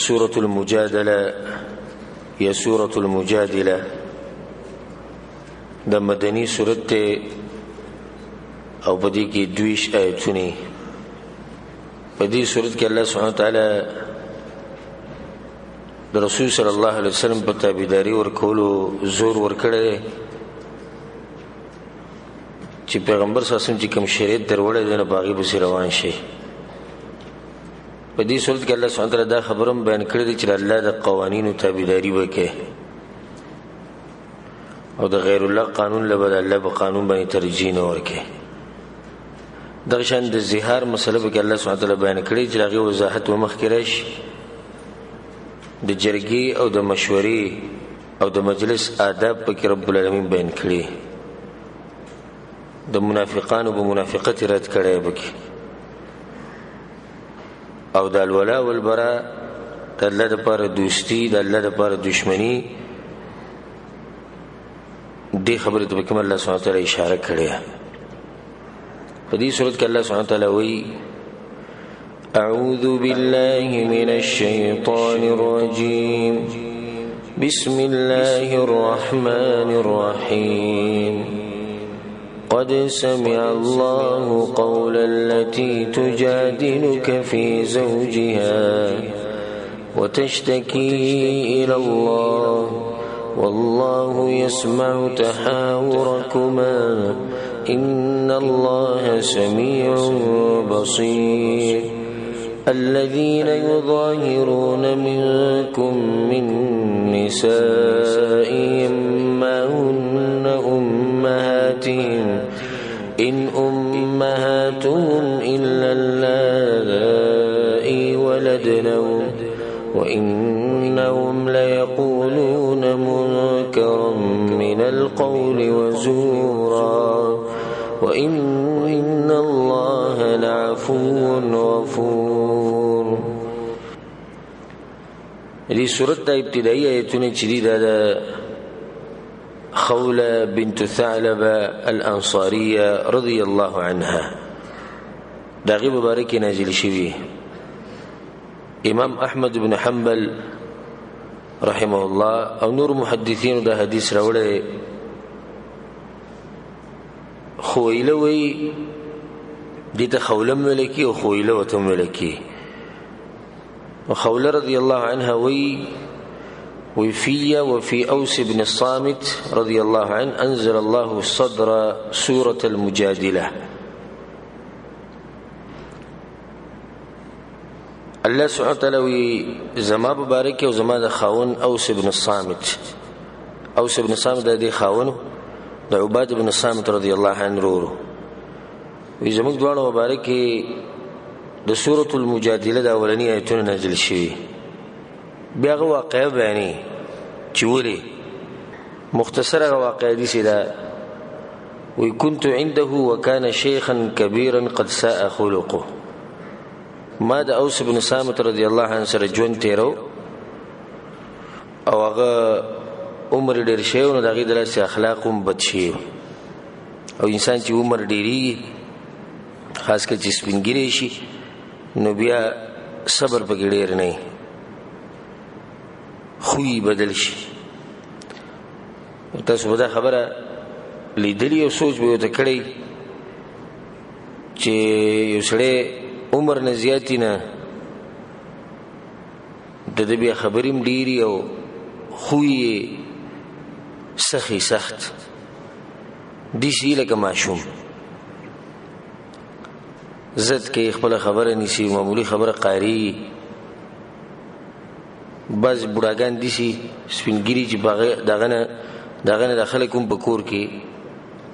سورة المجادلة یا سورة المجادلة دا مدنی سورت تے او پدی کی دویش آیتونی. پدی سورت کی اللہ سبحانہ وتعالی دا رسول صلی اللہ علیہ وسلم پر تابعداری ورکولو زور ورکڑے چی پیغمبر صلی اللہ علیہ وسلم چی کم شریعت در وڑے دینا باغی بسی روان شی. په دې صورت کې الله سبحانه وتعالی دا خبرم بیان کړی دی چې الله د قوانینو تابعداري وکړي او د غیر الله قانون له بل الله په قانون باندې ترجیح نه ورکړي. دغه شان د زهار مسله به الله سبحانه وتعالی بیان کړی چې هغه وضاحت ومخ کې راشي د جرګې او د مشورې او د مجلس آداب په کې رب العالمین بیان کړی. د منافقانو په منافقت رد کړی بکی او د الولا والبرا د الله لپاره دوستی د الله لپاره دشمنی دې خبرې ته کوم الله سبحانه وتعالی اشاره کړې. په دې صورت کې الله سبحانه وتعالی وایي اعوذ بالله من الشیطان الرجیم بسم الله الرحمن الرحیم قد سمع الله قول التي تجادلك في زوجها وتشتكي إلى الله والله يسمع تحاوركما إن الله سميع بصير. الذين يظاهرون منكم من نسائهم ما هن أمهاتهم إن أمهاتهم إلا اللائي ولدنهم وإنهم ليقولون منكرا من القول وزورا وإن الله لعفو غفور. دې سورت د ابتدایي آیتونه چې دي دا خولة بنت ثعلبة الأنصارية رضي الله عنها دا غي مبارک نازل شوی. امام احمد بن حنبل رحمه الله او نور محدثین دا حدیث راوړی. خویله وی دیتا خوله ملکی او خویله وته ملکی. وخوله رضی الله عنها وفي وفي أوس بن الصامت رضي الله عنه أنزل الله صدر سورة المجادلة. الله سبحانه وتعالى زما مبارك وزما د خاون أوس بن الصامت. أوس بن الصامت ده خاونه د عباد بن الصامت رضي الله عنه رورو وی زموږ دوانو مبارک د سورة المجادله د اولنی آیتونه نازل شوی. بیا غو واقع بیانی چولی مختصر واقع دي سدا وی كنت عنده وكان شيخا كبيرا قد ساء خلقه. ما د اوس بن صامت رضی الله عنه سره ژوند تیرو او هغه عمر ډیر شیو نو دغه دلته اخلاقم بد شي او انسان چې عمر ډیری خاص کر چې سپینګری شي نو بیا صبر پکې ډیر نه خوی بدل شي. تاسو به دا خبره لیدلی او سوچ به وته کړی چې یو سړی عمر نه زیاتی نه د دې بیا خبریم ډیری او خوی سخی سخت دي شي لکه ماشوم زد کې خپل خبره نسی معمولی خبره قاری باز بوډاګان دي شي سپینګری چې دغه داخله کوم بکور کې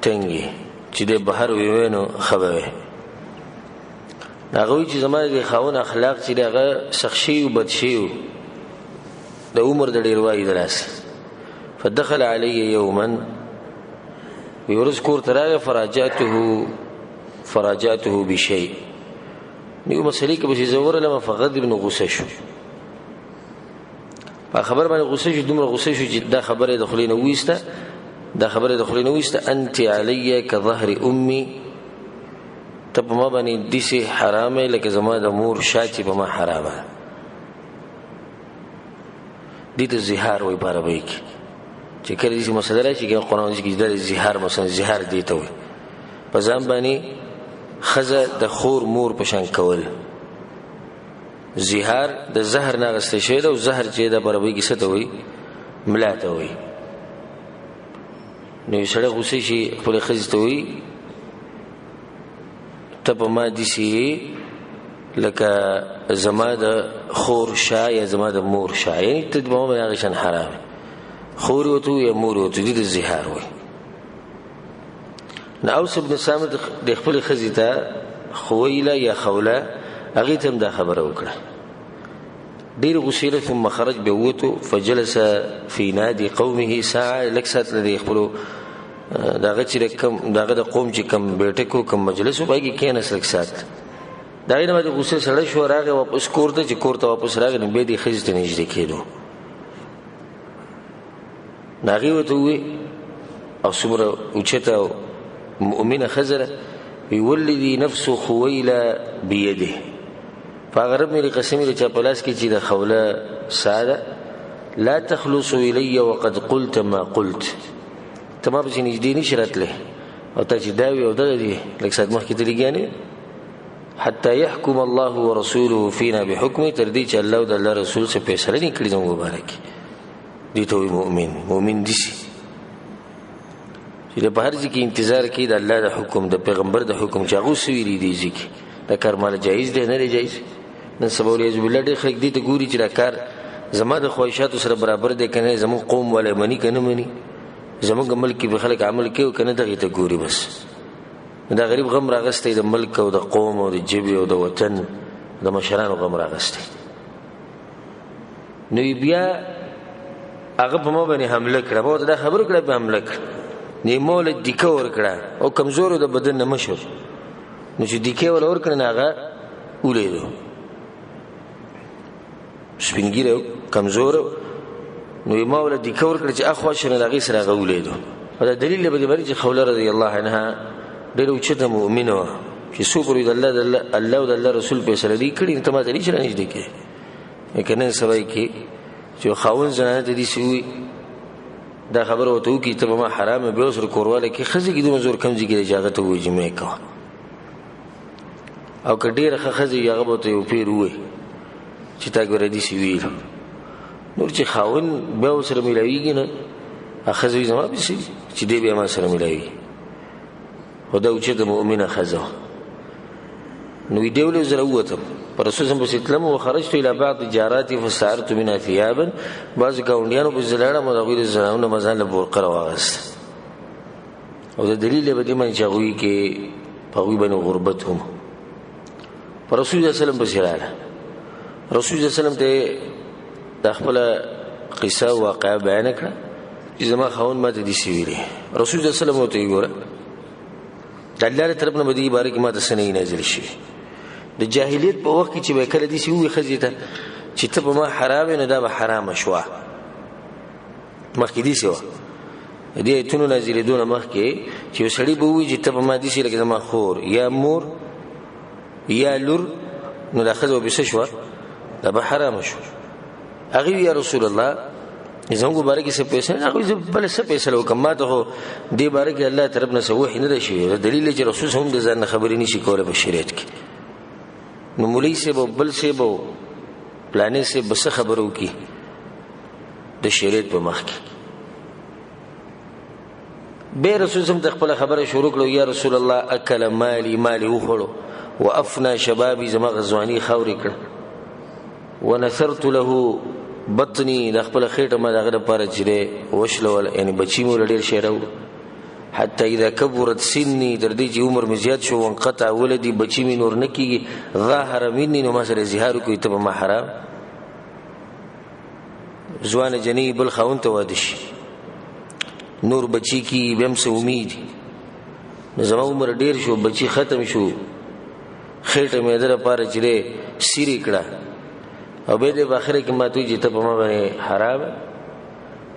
تنګي چې د بهر وینو خبره هغه چې زموږ د خاون اخلاق چې دغه شخصي او بدشي د عمر د ډیروالي دلاس. فدخل علي يوما ويرز کور تراغه فراجعته بشيء نیو مسلې کې به زور لما فغض ابن غصه شو. په خبر باندې غصه شو دومره غصه شو چې دا خبره دخلینه وسته انت علي كظهر امي تب ما باندې دسی حرامه لکه زما د مور شاتی به ما حرامه دې ته زهار وایي په عربۍ کې چې کله داسې مسله راشي چې قرآن کې د زهار مثلا زهار دې ته وایي په ځان باندې ښځه د خور مور په شان کول زهار د زهر نه اخیستی شوی ده او زهر چې د په عربۍ کې څه ته وایي ملا ته وایي نو یو سړی غوسه شي خپلې ښځې ته وایي ته په ما داسې لکه زما د خور شا یا زما د مور شا یعنی ته په ما باندې هغې شان حرام خور ورته وایي یا مور ورته دې ته زهار وایي نو اوس بن صامت د خپلې ښځې ته خویله یا خوله هغې ته هم دا خبره وکړه ډېر غوسېده ثم خرج بیا ووتو فجلس فی نادي قومه ساعه لږ ساعت له دې خپلو د هغه چې د هغه د قوم چې کوم بیټک و کوم مجلس و په هغې کې کېناست لږ ساعت د هغې نه بعد غوسې سړی شو راغی واپس کور ته چې کور ته واپس راغی نو بیا دې ښځې ته نږدې کېدو نو هغې ورته ووایي او څومره اوچته او مؤمنه ښځه ده وی والذي نفس خویله بیده په هغه رب مې قسم دی چې په لاس کې چې د خوله ساه ده لا تخلص الی وقد قلت ما قلت ته ما پسې نږدې نشي راتلی او تا چې دا وي او دغه دي لږ ساعت مخکې ته لګیانې حتی یحکم الله ورسوله فینا بحکمه تر دې چې الله او د الله رسول څه فیصله نه کړي زموږ مبارک دې ته وایي مؤمن داسې چې په هر ځای کې انتظار کوي د الله د حکم د پیغمبر د حکم چې هغه څه ویلي دي ځای کې دا کار ماله جایز دی نه دی جایز نن سبا والعیاذ بالله ډېر خلک دې ته ګوري چې دا کار زما د خواهشاتو سره برابر دی که نه زموږ قوم والا مني که نه مني زموږ ملک کې به خلک عمل کوي که نه دغې ته ګوري بس دا غریب غم راغستی د ملک او د قوم او د ژبې او د وطن د مشرانو غم راغستی نو بیا هغه په ما باندې حمله کړه ما ورته دا خبره کړه په حمله کړه نو ما له دیکه ورکړه او کمزورو د بدن نه مشر نو چې دیکه ولا ورکړه نه هغه ولیدو سپین ږیری کمزور نو ما ولا دیکه ورکړه چې اخوا شنه د هغې سره هغه ولیدو او دا دلیل دی په دې باندې چې خوله رضی الله عنها ډېره اوچته مؤمنه وه چې څو پورې د الله او د الله رسول فیصله دې کړي نو ته ماته نشي رانږدې کړې لکه نن سبا کې چې خاوند زنانه ته داسې وي دا خبره ورته وکړي ته به ما حرامه بیا ورسره کورواله کې ښځې کې دومره زور کم ځای کې د اجازه ته ووایي چې مه یې کوه او که ډېره ښه ښځه وي هغه به ورته یو پیر ووایي چې تا ګوره داسې ویل نور چې خاوند بیا ورسره میلاویږي نه هغه ښځه وي زما پسې چې دی بیا ما سره میلاوي خو دا اوچته مؤمنه ښځه وه نو وی دی ولې زه راووتم په رسول صلی پسې تلم وخرجت الی بعض جاراتي فاستعرت منها ثيابا بعضې ګاونډیانو پسې زه لاړم او د هغوی د زنانو نه مې ځان له بورقه راواغېسته او د دلیل یې په دې باندې چې هغوی کې په هغوی باندې غربت هم په رسول صلی وسلم پسې راغله رسول صلی وسلم ته دا خپله قصه واقعه بیانه کړه چې زما خاوند ما ته داسې ویلي رسول صلی وسلم ورته یې ګوره د الله له طرف نه به دې باره کې ما ته څه نه نازل شوي د جاهلیت په وخت کې چې به کله داسې ووایي ښځې ته چې ته په ما حرام یې نو دا به حرامه شوه مخکې داسې وه د دې ایتونو نازلېدو نه مخکې چې یو سړي به ووایي چې ته په ما داسې لکه زما خور یا مور یا لور نو دا ښځه به څه شوه دا به حرامه شوه هغې وي یا رسول الله زموږ باره کې څه فیصله هغوی زه بله څه فیصله وکړم ما ته خو دې باره کې الله طرف نه څه وحي نه ده شوي دلیل چې رسول هم د ځان نه خبرې نشي کولی په شریعت کې نو مولوي صاحب او بل صاحب او پلانې صاحب به څه خبره وکړي د شریعت په مخ کې بیا رسول هم ته خپله خبره شروع کړه یا رسول الله اکل مالي وخوړو وافنا شبابي زما غزواني خاورې کړه ونثرت له بطني د خپل خېټه ما دغه لپاره چې دی وشلول یعنی بچی مو ډېر شی راوړو حتی اذا کبرت سني تر دې چې عمر مې زیات شو وانقطع ولدي بچی مې نور نه کېږي ظاهر مني نو ما سره اظهار وکړي ته به ما حرام ځوانه جنۍ بل خاوند ته واده شي نور بچی کې بیا هم څه امید نو زما عمر ډېر شو بچی ختم شو خېټه مې د لپاره چې دی سیرې کړه او به دې باخره کې ما ته چې ته په ما باندې حرام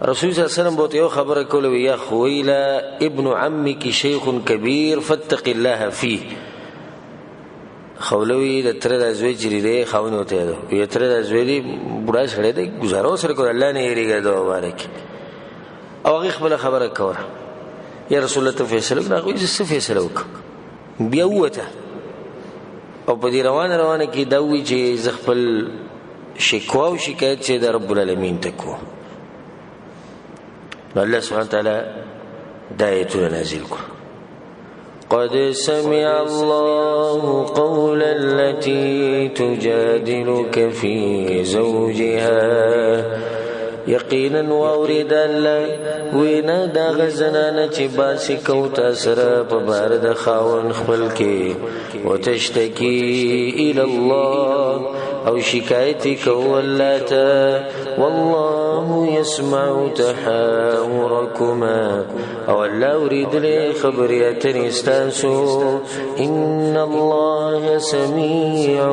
رسول صلی الله علیه وسلم بہت یو خبره کوله یا خویلا ابن عمك شیخ کبیر فاتق الله فيه خولوی د تر د زوی چریده خاون وته ده یو تر د زوی دی بډا سره دی گزارو سره کو الله نه یریږي دا مبارک او هغه خپل خبره کوله یا رسول الله ته فیصله وکړه خو څه فیصله وکړه بیا وته او په دې روانه کې دا وی چې ز خپل شکوا او شکایت چې د رب العالمین ته کو الله سبحانه وتعالى دایته نازل کو قد سمع الله قول التي تجادلك في زوجها یقینا واورید الله وینا دا غزنانه چې باسی کو تاسره په بار د خاون خپل کې وتشتکی الى الله او شکایت کو الله ته والله يسمع تحاوركما او الله اريد له خبريات استانسو ان الله سميع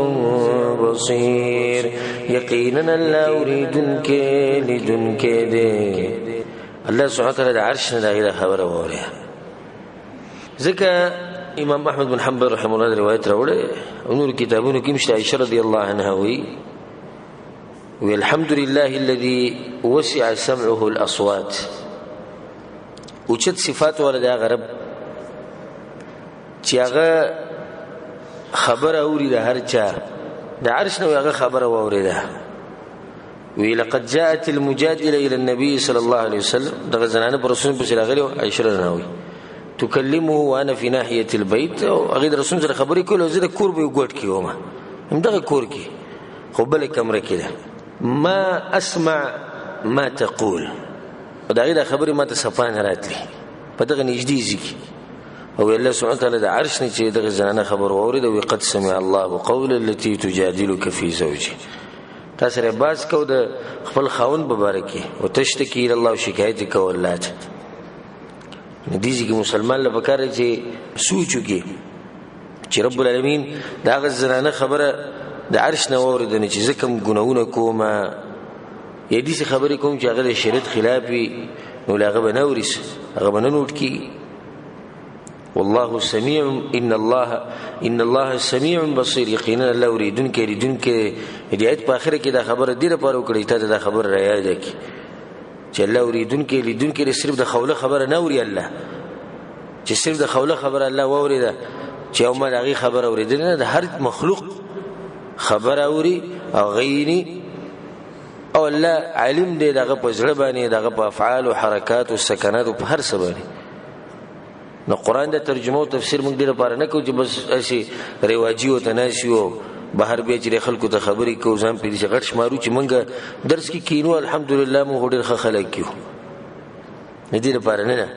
بصير یقینا الله اريدك لدن کې دې الله سبحانه وتعالى د عرش نه دغه خبره وره ځکه امام احمد بن حنبل رحمه الله روایت راوړي او نور کتابونو کې مشته عائشہ رضی الله عنها وی والحمد لله الذي وسع سمعه الاصوات اوچت صفات ولدا غرب چې هغه خبر اوري د هر چا د عرش نو هغه خبر اوري ولقد جاءت المجادله الى النبي صلى الله عليه وسلم دغه زنانه پر رسول په شراغلی عائشہ رناوي تكلمه وانا في ناحيه البيت او غیر رسول سره خبرې کوله زه د کور به ګوټ کیومه همدغه کور کې خو بل کمره کې ده ما اسمع ما تقول دغه خبرې ما ته صفان راتلی په دغه نږدې ځکه او الله سبحانه وتعالى د عرش نه چې دغه زنانه خبر اورید او قد سمع الله قول التي تجادلك في زوجها تاسو ر باز کو د خپل خاون مبارکي او تشتکی الى الله شکایت کو الله ته ندیږي مسلمان له پکاره چې سوچو کې چې رب العالمین دا غزنانه خبره د عرش نه اوریدنه چې زکم ګناونه کومه یې دې خبرې کوم چې هغه د شریعت خلاف وي نو لاغه بنورس هغه بنوټ کی والله سميع ان الله سميع بصير یقینا الله اوریدونکو هدایت په اخر کې دا خبره دی لپاره وکړی ته دا خبر را یاد کی چې الله اوریدونکو صرف د خوله خبره نه اوري الله چې صرف د خوله خبره الله ووري چې او ما دغه خبره اوریدنه د هر مخلوق خبر اوري او غینی او الله علم دی دغه په ځړ باندې دغه په افعال او حرکات او سکنات او په هر څه باندې نو قران د ترجمه او تفسیر موږ ډیره پاره نه کوو چې بس اسی رواجی او تناسي او بهر به چې خلکو ته خبرې کو ځم په دې غټ شمارو چې موږ درس کې کینو الحمدلله موږ ډیر خلک کیو دې لپاره نه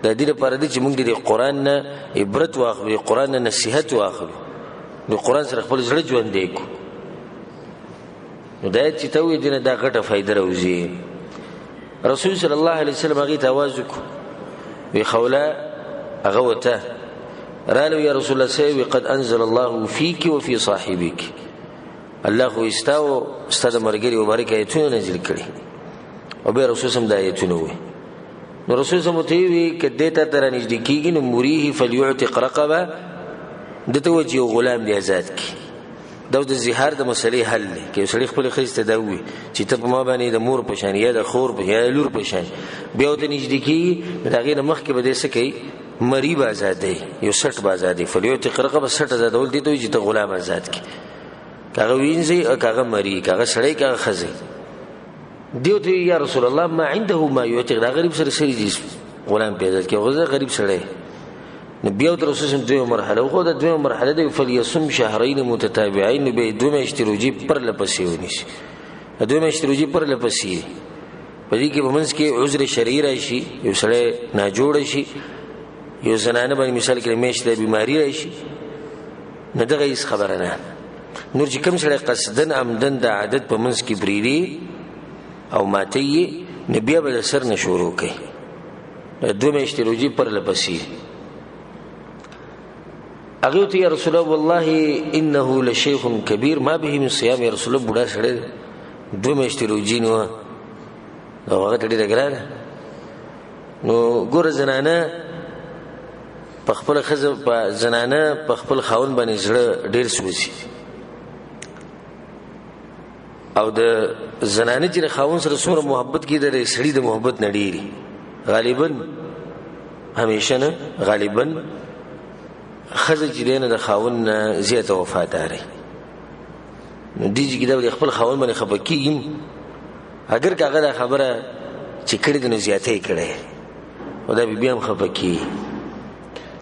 د دې لپاره چې موږ د قران نه عبرت واخلو قران نه نصيحت واخلو نو قران سره خپل ژوند ژوند دی کو نو دا چې ته وې دینه دا غټه فائدہ راوځي رسول صلی الله علیه وسلم هغه تواضع وی خوله هغه وته رالو یا رسول الله سي قد انزل الله فيك وفي صاحبك الله خو استاو استاد مرګري مبارک ایتونه نازل کړي او به رسول سم د ایتونه وي نو رسول سم ته وی کده ته تر نږدې کیږي نو مريه فليعتق رقبه دته وجه غلام دی آزاد کی دا د زهار د مسلې حل دی کې سړي خپل خسته دا وي چې ته په ما باندې د مور په شان یا د خور په یا لور په شان بیا ته نږدې کی دغه مخ کې بده سکی مری آزادې یو 60 آزادې فلیوت رقبه 60 آزادول دي ته چې ته غلام آزاد کی کاغه وینځي او کاغه مری کاغه سړی کاغه خزي دیوته یا رسول الله ما عنده ما یوتق دا غریب سره سړي دي غلام پیدا کی غزه غریب سړی نبي او رسول سم دوه مرحله خو د دوه مرحله دی فلیصم شهرين متتابعين به دوه اشتروجي پر لپسې ونیسي دوه اشتروجي پر لپسې په دې کې ومنس کې عذر شرعي راشي یو سره نه جوړ شي یو زنانه باندې مثال کې میشت د بیماری راشي نه دغه هیڅ خبره نه نور چې کوم سره قصدن عمدن د عادت په منس کې بریری او ماتي نبي به سر نه شروع کوي دوه اشتروجي پر لپسې اغيوت يا رسول الله والله انه لشيخ كبير ما به من صيام يا رسول الله بډا سره دوه میشترو جینو هغه ته ډیره ګرانه نو ګور زنانه په خپل خزه په زنانه په خپل خاون باندې زړه ډیر سوځي او د زنانه چې خاون سره څومره محبت کې د سړي د محبت نه ډیری غالبا همیشه نه غالبا خزه چې دینه د خاون زیاته وفاداري نو دیږي کې د خپل خاون باندې خپکیږي اگر کاغه دا خبره چې کړي د زیاتې کړي او دا بیا هم خپکی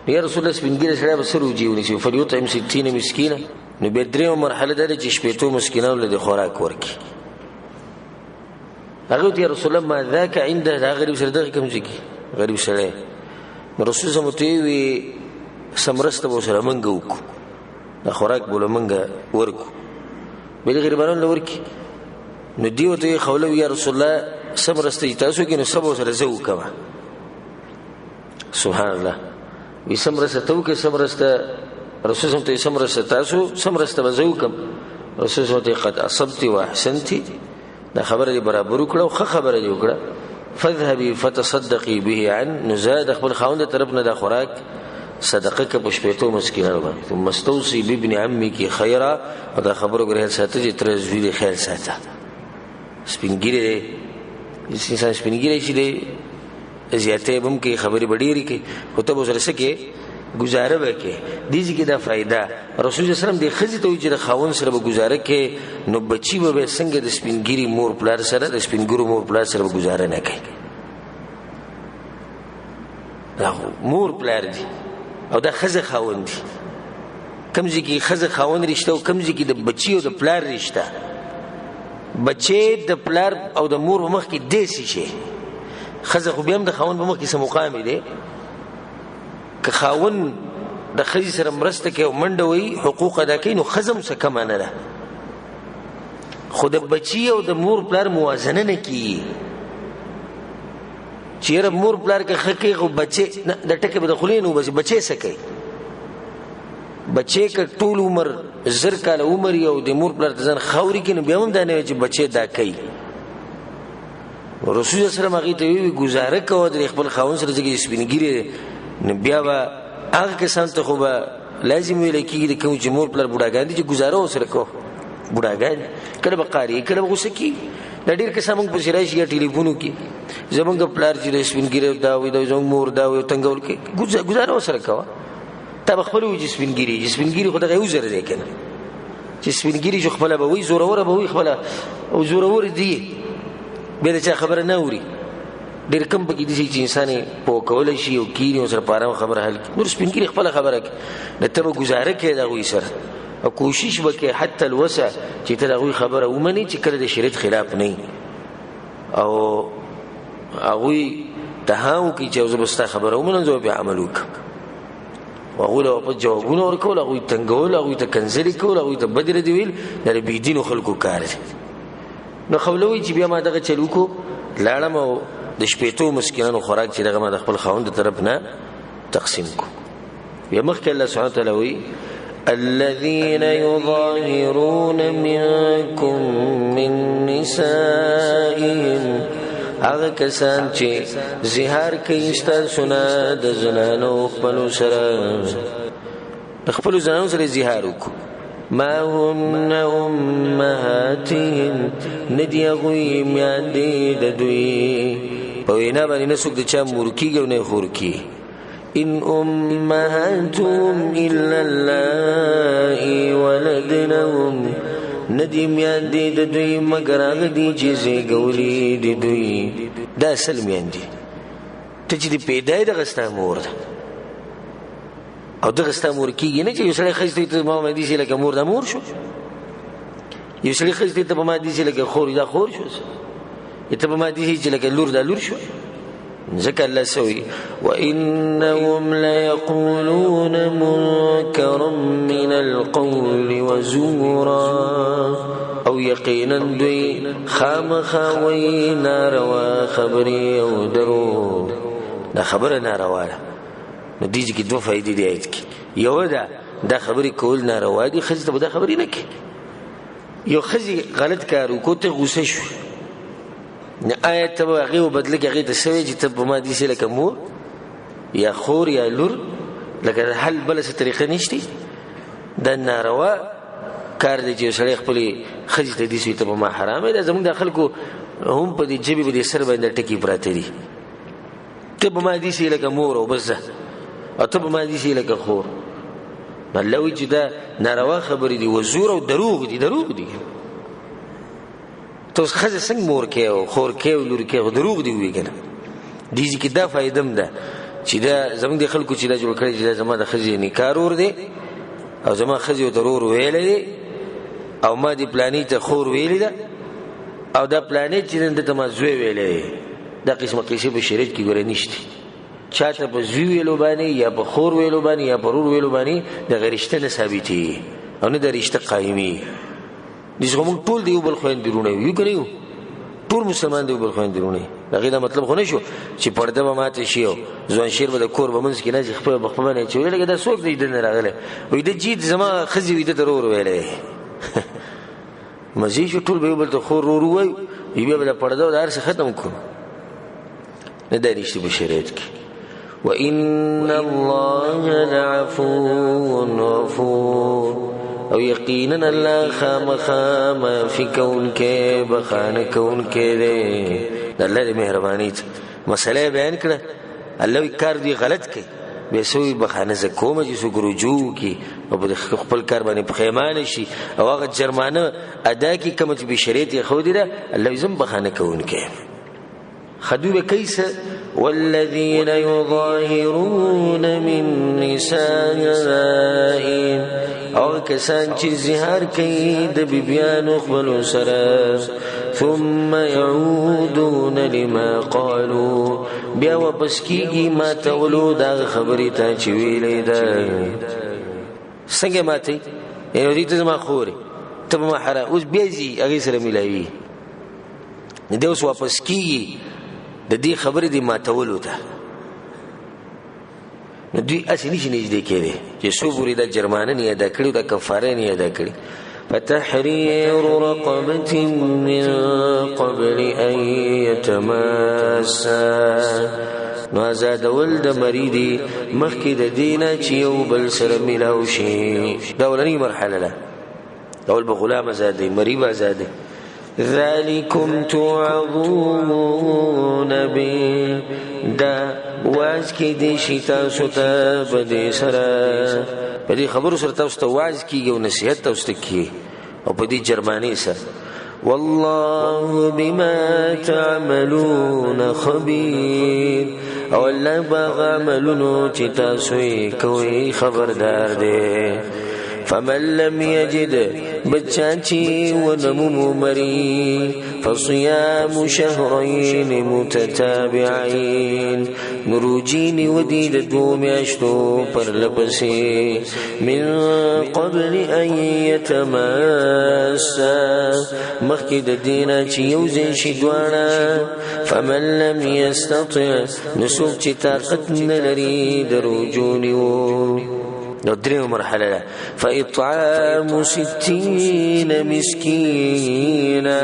یا رسول الله سپینګره سره به سره وجیونی چې فریوت ام 60 مسکینه نو به درېمه مرحله ده چې شپېتو مسکینانو له خوراک ورکی هغه ته رسول الله ما ذاك عنده دا غریب سره دغه کوم ځکی غریب سره رسول الله متوی وی سمرسته به سره منګ وک دا خوراک بوله منګ ورکو بل غریبانو لورکی نو دیو ته خوله یا رسول الله سمرسته تاسو کې نو سبو سره زو کما سبحان الله وی سمرسته تو کې سمرسته رسول الله ته سمرسته تاسو سمرسته بزو کم رسول الله ته قد اصبت واحسنت دا خبره برابر وکړه او خبره وکړه فذهبي فتصدقي به عن نزاد خپل خاوند طرف نه د خوراک صدقه کې پښپېتو مسکینانو باندې ثم استوصي بابن عمك خيرا دا خبره غره ساته چې تر زوی خیر ساته سپینګری انسان سپینګری شي دي زیاته بم کې خبري بډيري کې هوته به سره سکه گزاره وکي دیږي کې دا فائدہ رسول الله سلام د خزي ته چې خاون سره به گزاره کې نو بچي به څنګه د سپینګری مور پلار سره د سپینګرو مور پلار سره به گزاره نه کوي دا مور پلار دي او دا خزه خاون دي کمزې کې خزه خاون رشتہ او کمزې کې د بچي او د پلار رشتہ بچي د پلار او د مور مخ کې دیسي شي خزه خو بیا هم د خاون په مخ کې سم مقام دی که خاون د خزي سره مرسته کوي او منډه وي حقوق ادا کوي نو خزم څه کم نه ده خود بچي او د مور پلار موازنه نه کوي چیرې مور پلار کې خکې او بچي د ټکه به دخلین او بچي څه کوي بچي ک ټول عمر زر کال عمر یو د مور پلار ته ځن خوري کې نو بیا هم دا نه چې بچي دا کوي رسول الله سره مغه ته وی گزاره کوو د خپل خاون سره چې سپینګری نو بیا به هغه کسان ته خو به لازم ویل کېږي کوم چې مور پلار بوډاګان دي چې گزاره وسره کو بوډاګان کله به قاری کله به غوسه کی د ډیر کسان موږ په شرایش یا ټلیفونو کې زمونږ پلار چې سپینګری دا وي د زموږ مور دا وي تنګول کې گزاره وسره کوه تا خپل وجه سپینګری خدای یو زره دی کنه چې سپینګری جو خپل به وي زوره به وي خپل او زوره دی به دا خبره نه اوري ډیر کم پکې دي چې انسان په کول شي او کینی او سره پاره خبره حل نور سپینګری خپل خبره نه ته گزاره کې دا وي سره او کوشش وکړي حتی الوسع چې ته دا خبره ومني چې کله د شریعت خلاف نه او هغه تهاو کې چې زبستا خبره ومنځو به عمل وکړي وغوله په جوابونه ورکول هغه تنګول هغه ته کنځري کول هغه ته بدر دی ویل د بيدینو خلکو کار نو خولوي چې بیا ما دغه چلو کو لاړم او د شپېتو مسکینانو خوراک چې دغه ما د خپل خاوند طرف نه تقسیم کو بیا مخکې الله سبحانه وتعالى وی الذين يظاهرون منكم من نسائهم هغه کسان چې زهار کوي ستاسو نه د زنانو خپل سره خپل زنانو سره زهار وکړي ما هن امهاتهم ندی غوی میاندې د دوی په وینا باندې نسوک د چا مورکیږي او نه خورکی ان امهاتهم الا اللائي ولدنهم ندی میاندې د دوی مگر هغه دي چې زیږولي دي دوی دا اصل میاندې ته چې پیدای د غستا مور ده او دغه ستا مور کېږي نه چې یو سړی ښځې ته ما باندې شي لکه مور دا مور شو یو سړی ښځې ته په ما دي شي لکه خور دا خور شو ته په ما دي چې لکه لور دا لور شو ځکه الله سوي وانهم ليقولون منكرا من القول وزورا او یقینا دوی خامخا وی ناروا خبري او درو دا خبره ناروا ده نو دیږي کې دوه فائدې دي آیت کې یو دا خبرې کول ناروا دي ښځې ته به دا خبرې نه کوي یو ښځې غلط کار وکړو ته غوسه شو نه آیت ته به هغې وبدله کې هغې ته سوی چې ته په ما داسې لکه مور یا خور یا لور لکه حل بل څه طریقه نشته دا ناروا کار دی چې سړی خپل خځې ته دې ته په ما حرامه ده زموږ د خلکو هم په دې جبې په دې سر باندې ټکي پراته دي ته به ما دې لکه مور او بس او ته به ما دې لکه خور الله وی چې دا ناروا خبرې دي وزور او دروغ دي ته اوس ښځه څنګه مور کې او خور کې او لور کې او دروغ دي وی کنه دې کې دا فائدہ هم ده چې دا زموږ د خلکو چې دا جوړ کړی چې دا زما د ښځې نکاح ور دی او زما ښځې ته ورور ویلی دی او ما دې پلانې ته خور ویلی ده او دا پلانې چې نن دته ما زوی ویلی دی دا قسمه قیسې په شریعت کې ګوره نشته چاته په زوی ویلو باندې یا په خور ویلو باندې یا په ورور ویلو باندې دغه رشته نه ثابتېږي او نه د رشته قایمي دې څنګه موږ ټول دی یو بل خویندې وروڼه یو که نه یو ټول مسلمان دی یو بل خویندې وروڼه هغې دا مطلب خو نه شو چې پرده به ماته شي او ځوان شیر به د کور په منځ کې نه چې خپل به خپله نه اچوي لکه دا څوک دی دننه راغلی وایي ده جید زما ښځې وي ده ته ورور ویلی مزې شو ټول به یو بل ته خور ورور ووایو بیا به د پرده او د هر څه ختم کړو نه دا نشته په شریعت کې وَإِنَّ اللَّهَ لَعَفُوٌّ غَفُورٌ او یقینا الله خامخا معافي کوونکی بخانه کوونکی دی د الله د مهربانۍ مسله بیان کړه الله کار دی غلط کوي بیا سوی بخانه زه کومه چې څوک رجوع کړي او په خپل کار باندې پښیمانه شي او هغه جرمانه ادا کړي کومه چې به شریعت یې ښودې ده الله زم بخانه کوونکی خدوه کیسه والذین یظاهرون من نسائهم او کسان چې زهار کوي د بیبیانو خپلو سره ثم يعودون لما قالوا بیا واپس کیږي ما ته ولو دا خبرې ته چې ویلې ده څنګه ماته یو دې ته زما خوري ته ما حرام اوس بیا زی هغې سره ملاوي دې اوس واپس کیږي د دې خبرې دې ماتولو ته نو دوی اسې نشي نږدې کېدی چې څو پورې دا جرمانه نه ادا کړي دا کفاره نه ادا کړي فتحرير رقبة من قبل أن يتماسا نو آزادول د مریدي مخکې د دینه چې یو بل سره ملاو شي دا اولنۍ مرحله ده اول به غلام آزاد دی مری به آزاد دی ذلكم توعظون به دا واز کې دې شي تاسو ته په دې سره په دې خبرو سره تاسو ته واز کېږي او نصیحت تاسو ته کېږي او په دې جرمانۍ سره والله بما تعملون خبير او الله باغ عملونو چې تاسو یې کوئ خبردار دی فمن لم يجد بچاچی ونمو مری فصيام شهرين متتابعين نروجين ودید دو میاشتو پر لپسی من قبل ان يتماسا مخی د دینا چی یوزن شدوانا فمن لم يستطع نسوک چی طاقت نلری دروجونیو نو دریم مرحله ده فاطعام 60 مسکینا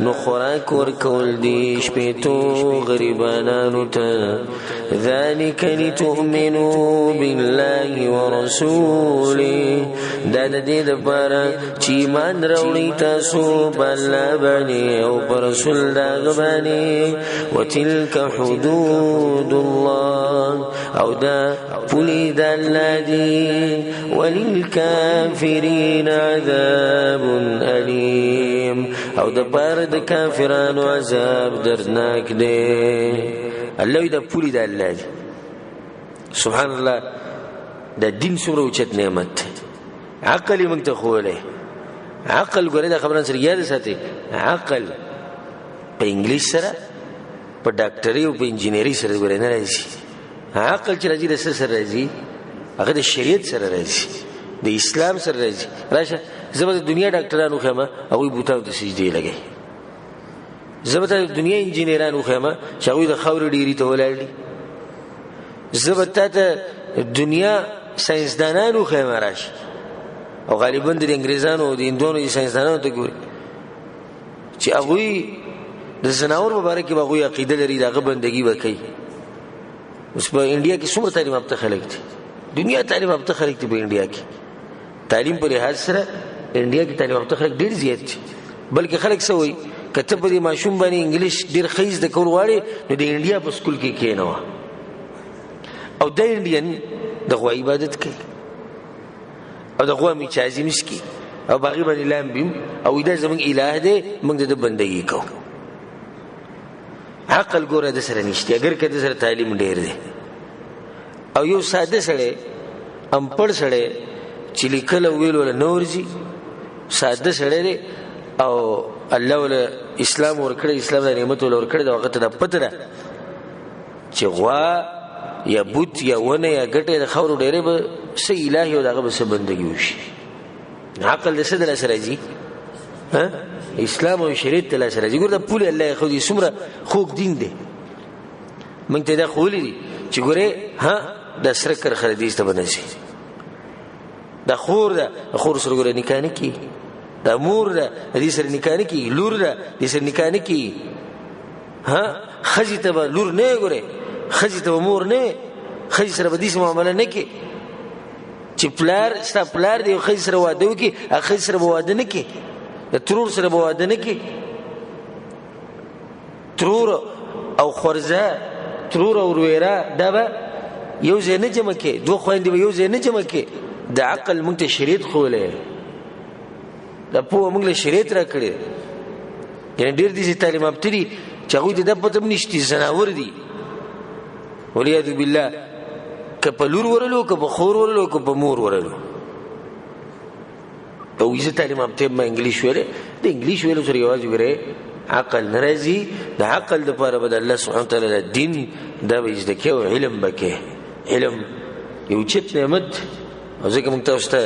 نو خوراک ورکول دی شپیتو غریبانانو ته ذلك لتؤمنوا بالله ورسوله دا د دې لپاره چې ایمان راوړی تاسو په الله باندې او پر رسول دا باندې وتلك حدود الله او دا پولی د الله دی وللکافرین عذاب علیم او د پاره د کافرانو عذاب دردناک دی الله دا پولی د الله دی سبحان الله دا دین څومره اوچت نعمت عقل یې موږ ته ښوولی عقل ګورې دا خبران سره یاد ساتئ عقل په انګلیش سره په ډاکټري او په انجینري سره ګورې نه راځي عقل چې راځي د څه سره راځي هغه د شریعت سره راځي د اسلام سره راځي راشه زه به د دنیا ډاکټرانو ښیم هغوی بوتانو ته سجدې لګوي زه به د دنیا انجینرانو ښیم چې هغوی د خاورې ډیري ته ولاړ دي زه به تا ته دنیا ساینسدانانو ښیم راشه او غالبا د انګریزانو او د هندوانو د ساینسدانانو ته ګوري چې هغوی د ځناور مبارک کې به هغوی عقیده لري د هغه بندګي به کوي اوس په انډیا کې څومره تعلیم یافته خلک دي دنیا تعلیم یافته خلک دي په انډیا کې تعلیم په لحاظ سره انډیا کې تعلیم یافته خلک ډیر زیات دي بلکې خلک څه وایي کته په دې ماشوم باندې انګلیش ډیر خیز د کول غواړي نو د انډیا په سکول کې کېنوه او د انډین د غوا عبادت کوي او د غوا میچازي مسکی او باغی باندې لامبیم او دا زمونږ الٰه دی موږ د بندګي کوو عقل ګوره د سره نشته اگر کده سره تعلیم ډیر دی او یو ساده سره امپړ سره چې لیکل ویل ولا نورځي ساده سره دی او الله ول اسلام ورکړي اسلام د نعمت ول ورکړي د وخت د پتره چې غوا یا بوت یا ونه یا ګټه د خور ډیره به سې الٰه او دغه به سه بندګي وشي عقل د سره سره جی ها اسلام او شریعت له سره جی ګور د پوله الله خو دې سمره خوک دین دی مونږ ته دا خولې دي چې ګوره ها د سره کر خریدې ته بنشي د خور سره ګوره نکاح نه کی د مور د دې سره نکاح نه کی لور د دې سره نکاح نه کی ها خځې ته لور نه ګوره خځې ته مور نه خځې سره به دې معاملې نه کی چې پلار ستا پلار دی خځې سره واده وکي خځې سره واده نه کی د ترور سره واده نه کی ترور او خورزه ترور او ورويره دا به یو ځای نه جمع کې دوه خويندې به یو ځای نه جمع کې د عقل مونږ ته شریعت خولې دا په موږ له شریعت را کړې یعنی ډېر دي تعلیم ابتدي چې هغه د پته نشتی زناور دي ولیاذ بالله کپلور ورلو کپ خور ورلو کپ مور ورلو او یې تعلیم ابتدي ما انګلیش ویل د انګلیش ویل سره یوازې غره عقل ناراضي د عقل د لپاره بد الله سبحانه وتعالى دین دا وځ د کې علم بکې علم یو چې نعمت او ځکه موږ تاسو ته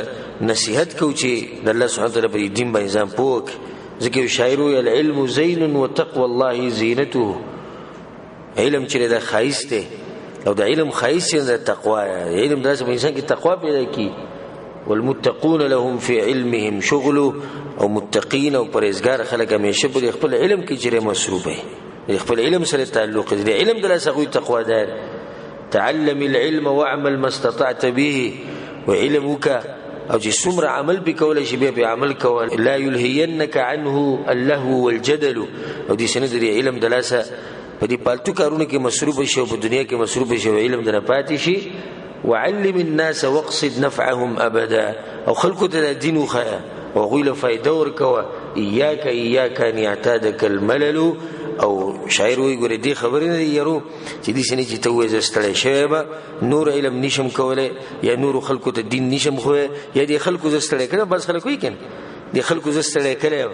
نصيحت کوو چې د الله سبحانه وتعالى په دین باندې ځان پوک ځکه شاعر وی العلم زين وتقوى الله زينته علم چې د خایسته او د علم خایسته د تقوا علم داسې انسان کې تقوا پیدا کی والمتقون لهم في علمهم شغل او متقین او پرهیزګار خلک همیشه په خپل علم کې جره مصروفه خپل علم سره تعلق دی علم د لاسغوي تقوا دار تعلم العلم واعمل ما استطعت به وعلمك او چې څومره عمل به کولای شي به عمل کول لا يلهينك عنه اللهو والجدل او دې سند دی علم د لاسه په دې پالتو کارونه کې مصروف شي او په دنیا کې مصروف شي علم د نه پاتې شي وعلم الناس واقصد نفعهم ابدا او خلقو ته دین وخیا او غویل فائدہ ورکوا اياك ان يعتادك الملل او شاعر وی ګورې دې خبرې نه یرو چې دې سنې چې توې زستړې شیبه نور علم نشم کوله یا نور خلقو ته دین نشم خو یا دې خلقو زستړې کړه بس خلقو یې کین دې خلقو زستړې کړه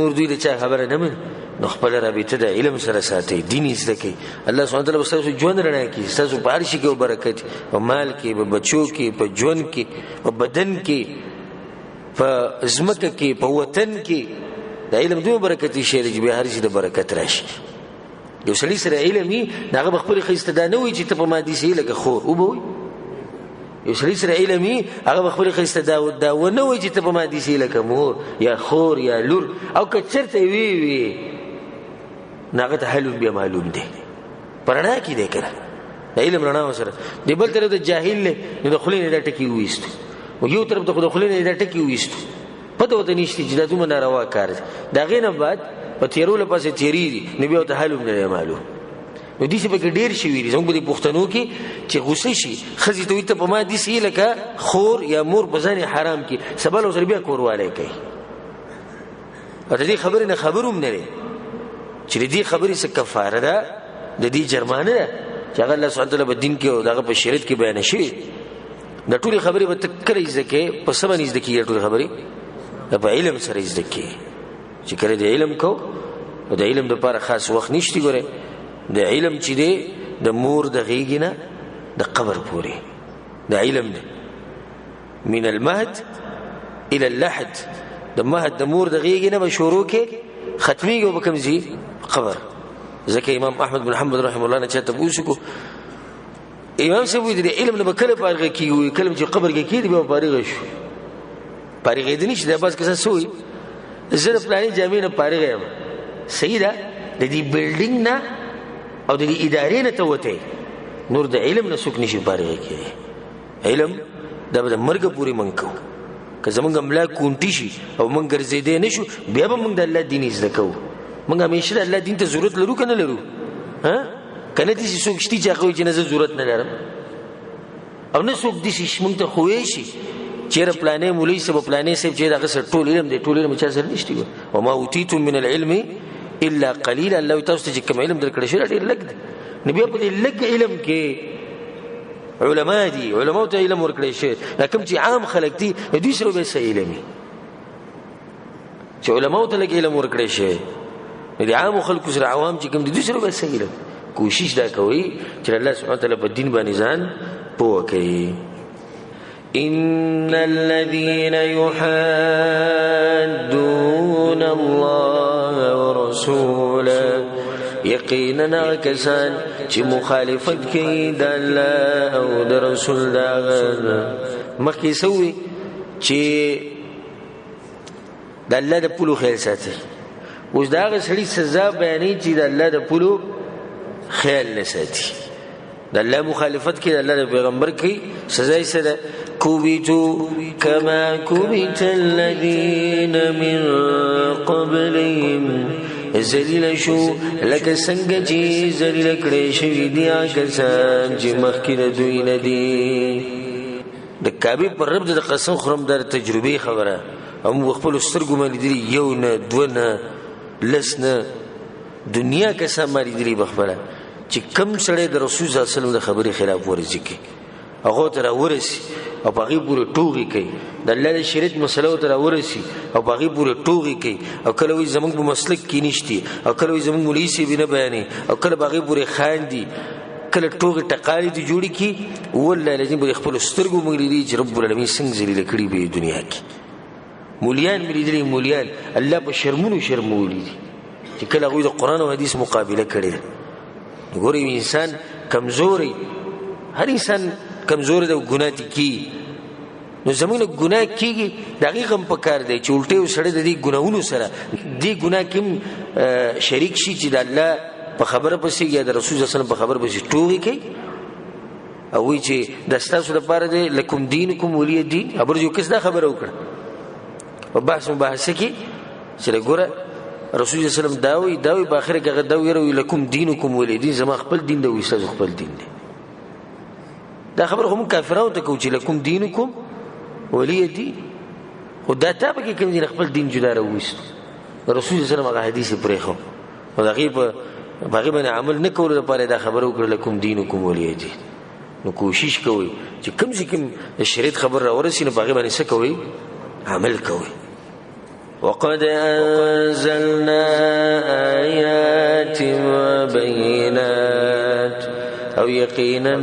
نور دوی له چا خبره نه من نو خپل رابطه د علم سره ساتي دین یې زده الله سبحانه وتعالى تاسو ژوند رڼا کی تاسو په هر شي کې برکت او مال کې په بچو کې په ژوند کې په بدن کې په زمکه کې په وطن کې د علم دوه برکت شي چې به هر شي د برکت راشي یو سړي سره علمي دغه خپل خسته دا نه وي چې ته په مادي سي لکه خور او به یو سړي سره علمي هغه خپل خسته دا و نه وي چې ته په مادي سي لکه مور یا خور یا لور او کچرته وی ناغه ته حل بیا معلوم دي پرنا کې دې کړه د علم رڼا سره دی بل تر د جاهل نه د خلینو د ټکی وېست او یو طرف د خلینو د ټکی وېست پته وته نشته چې د دومره ناروا کار دا غینه بعد په تیرول پسې تیری دي نبی او ته حلم نه معلوم نو دې څه به ډیر شي ویری څنګه د پښتنو کې چې غوسه شي خزي ته په ما دي سي لکه خور یا مور په ځان حرام کې سبل او بیا کورواله کوي او دې خبره نه خبروم نه لري چې دې خبرې څه کفاره ده د دې جرمانه چې الله سبحانه وتعالى په دین کې او دغه په شریعت کې بیان شي د ټولې خبرې به تکرې ځکه په سم نه ځکه یې ټولې خبرې د علم سره ځکه چې کله د علم کو او د علم لپاره خاص وخت نشتی ګوره د علم چې دی د مور د غیګنه د قبر پورې د علم دی من المهد الى اللحد د مهد د مور د غیګنه به شروع کې ختمي کو بکم زی قبر ځکه امام احمد بن حنبل رحم الله نه چاته وښکو امام سبوی د علم نه بکله پارغه کیږي کلم چې قبر کې کیږي به پارغه شو پارغه دي نشي د بس کسه سوی زره پلاني جامې نه پارغه یم صحیح ده د دې بلډینګ نه او د دې ادارې نه ته وته نور د علم نه څوک نشي فارغ کېدی. علم دا به د مرګ پورې موږ کوو. که زمونږ ملا کونټي شي او موږ ګرځېدی نه شو بیا به موږ د الله دین زده کوو. موږ همیشه د الله دین ته ضرورت لرو که نه لرو؟ که نه داسې څوک شته چې هغه وایي چې نه زه ضرورت نه لرم، او نه څوک داسې موږ ته ښوی شي چېرې پلانې مولوي صاحب پلانې صاحب چې د هغه سره ټول علم دی، ټول علم چا سره نشته. وما اوتیتم من العلم الا قلیلا. الله تاسو ته چې کوم علم درکړی شوی ډېر لږ دی، نو بیا په دې لږ علم کې علما دي، علماو ته علم ورکړی شوی. دا کوم چې عام خلک دي دوی سره به څه علم وي چې علماو ته لږ علم ورکړی شوی، نو د عامو خلکو سره عوام چې کوم دي دوی سره به څه علم. کوشش دا کوئ چې الله سبحانه وتعالی په دین باندې ځان پوه کړي. ان الذين يحادون الله ورسوله، یقینا کسان چې مخالفت کوي د الله او د رسول داغه. مخکې سوي چې د الله د پلو خیال ساتي، اوس د هغه سړي سزا بیانوي چې د الله د پلو خیال نه ساتي، د الله مخالفت کوي، د الله د پیغمبر کوي، سزا یې څه ده؟ كبتوا كما كبت الذين من قبلهم، ذلیل شو لکه څنګه چې ذلیل کړی شوي دي هغه کسان چې مخکې د دوی نه دي. د کعبې پر رب د قسم خورم دا تجربې خبره، او موږ خپلو سترګو باندې لیدلي، یو نه دوه نه لس نه دنیا کسان ما لیدلي بخپله چې کم سړی د رسول صلی الله علیه وسلم د خبرې خلاف ورزي کوي، هغو ته راورسي او په هغې پورې ټوغې کوي، د الله د شریعت مسلو ته راورسي او په هغې پورې ټوغې کوي، او کله وایي زموږ په مسلک کې نشتي، او کله وایي زموږ مولوي صاحب نه بیانوي، او کله په هغې پورې خاندي، کله ټوغې ټقالې دې جوړې کړي. والله العظیم په خپلو سترګو موږ لیدلي چې رب العالمین څنګه ذلیله کړي به دنیا کې. مولیان مې لیدلي، مولیان الله په شرمونو شرمولي دي چې کله هغوی د قرآن او حدیث مقابله کړې ده. ګورې انسان کمزوری، هر انسان کمزوری ده او ګناه تی کېږي، نو زموږ نه ګناه کېږي د هغې غم په کار دی چې الټی یو سړی د دې ګناهونو سره دې ګناه کې هم شریک شي چې د الله په خبره پسې یا د رسول صلی الله علیه وسلم په خبره پسې ټوغې کوي او وایي چې دا ستاسو لپاره دی، لکم دینکم ولی دین. ابر یو کس دا خبره وکړه په بحث مباحثه کې چې ګوره رسول صلی الله علیه وسلم دا وایي په آخره کې هغه دا ویل لکم دینکم ولی دین، زما خپل دین دی، ستاسو خپل دین دی. دا خبره خو موږ کافرانو ته کوو چې لکم دینکم ولی دین، خو دا تا پکې کوم دین خپل دین جدا راوویستو. رسول صلی الله علیه وسلم هغه حدیث یې پرېښو او د هغې په هغې باندې عمل نه کولو لپاره دا خبره وکړه لکم دینکم ولی دین. نو کوشش کوئ چې کوم چې کوم د شریعت خبر راورسي نو په هغې باندې څه کوئ؟ عمل کوئ. وقد انزلنا آیات وبینات، او یقینا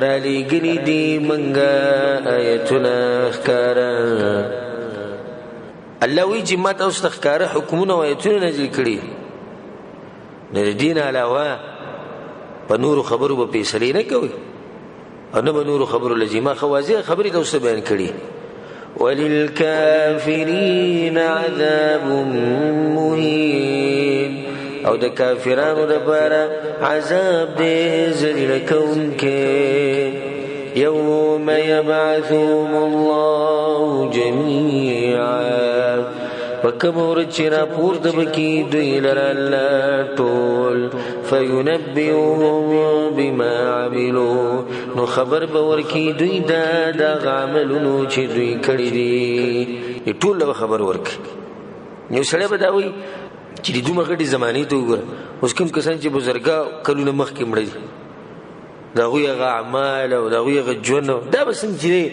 را لېږلي دي منګه آیتونه ښکاره. الله وایي چې ما تاسو ته ښکاره حکمونه او آیتونه نازل کړي، نو د دې نه علاوه په نورو خبرو به فیصلې نه کوئ او نه به نورو خبرو لځي. ما خو واضح خبرې تاسو ته بیان کړي. وللکافرین عذاب مهین، او د کافرانو دپاره عذاب دی ذلیله کوونکی. یوم یبعثهم الله جمیعا، په کومه ورځ چې راپورته به کړي دوی لره الله ټول، فینبئهم بما عملوا، نو خبر به ورکړي دوی دا د هغه عملونو چې دوی کړي دي، ټول به خبر ورکړي. یو سړی به دا وایي چې د دومره غټې زمانې ته وګوره، اوس کوم کسان چې بزرګه کلونه مخکې مړه دي، د هغوی هغه اعمال او د هغوی هغه ژوند دا به څنګه چې دی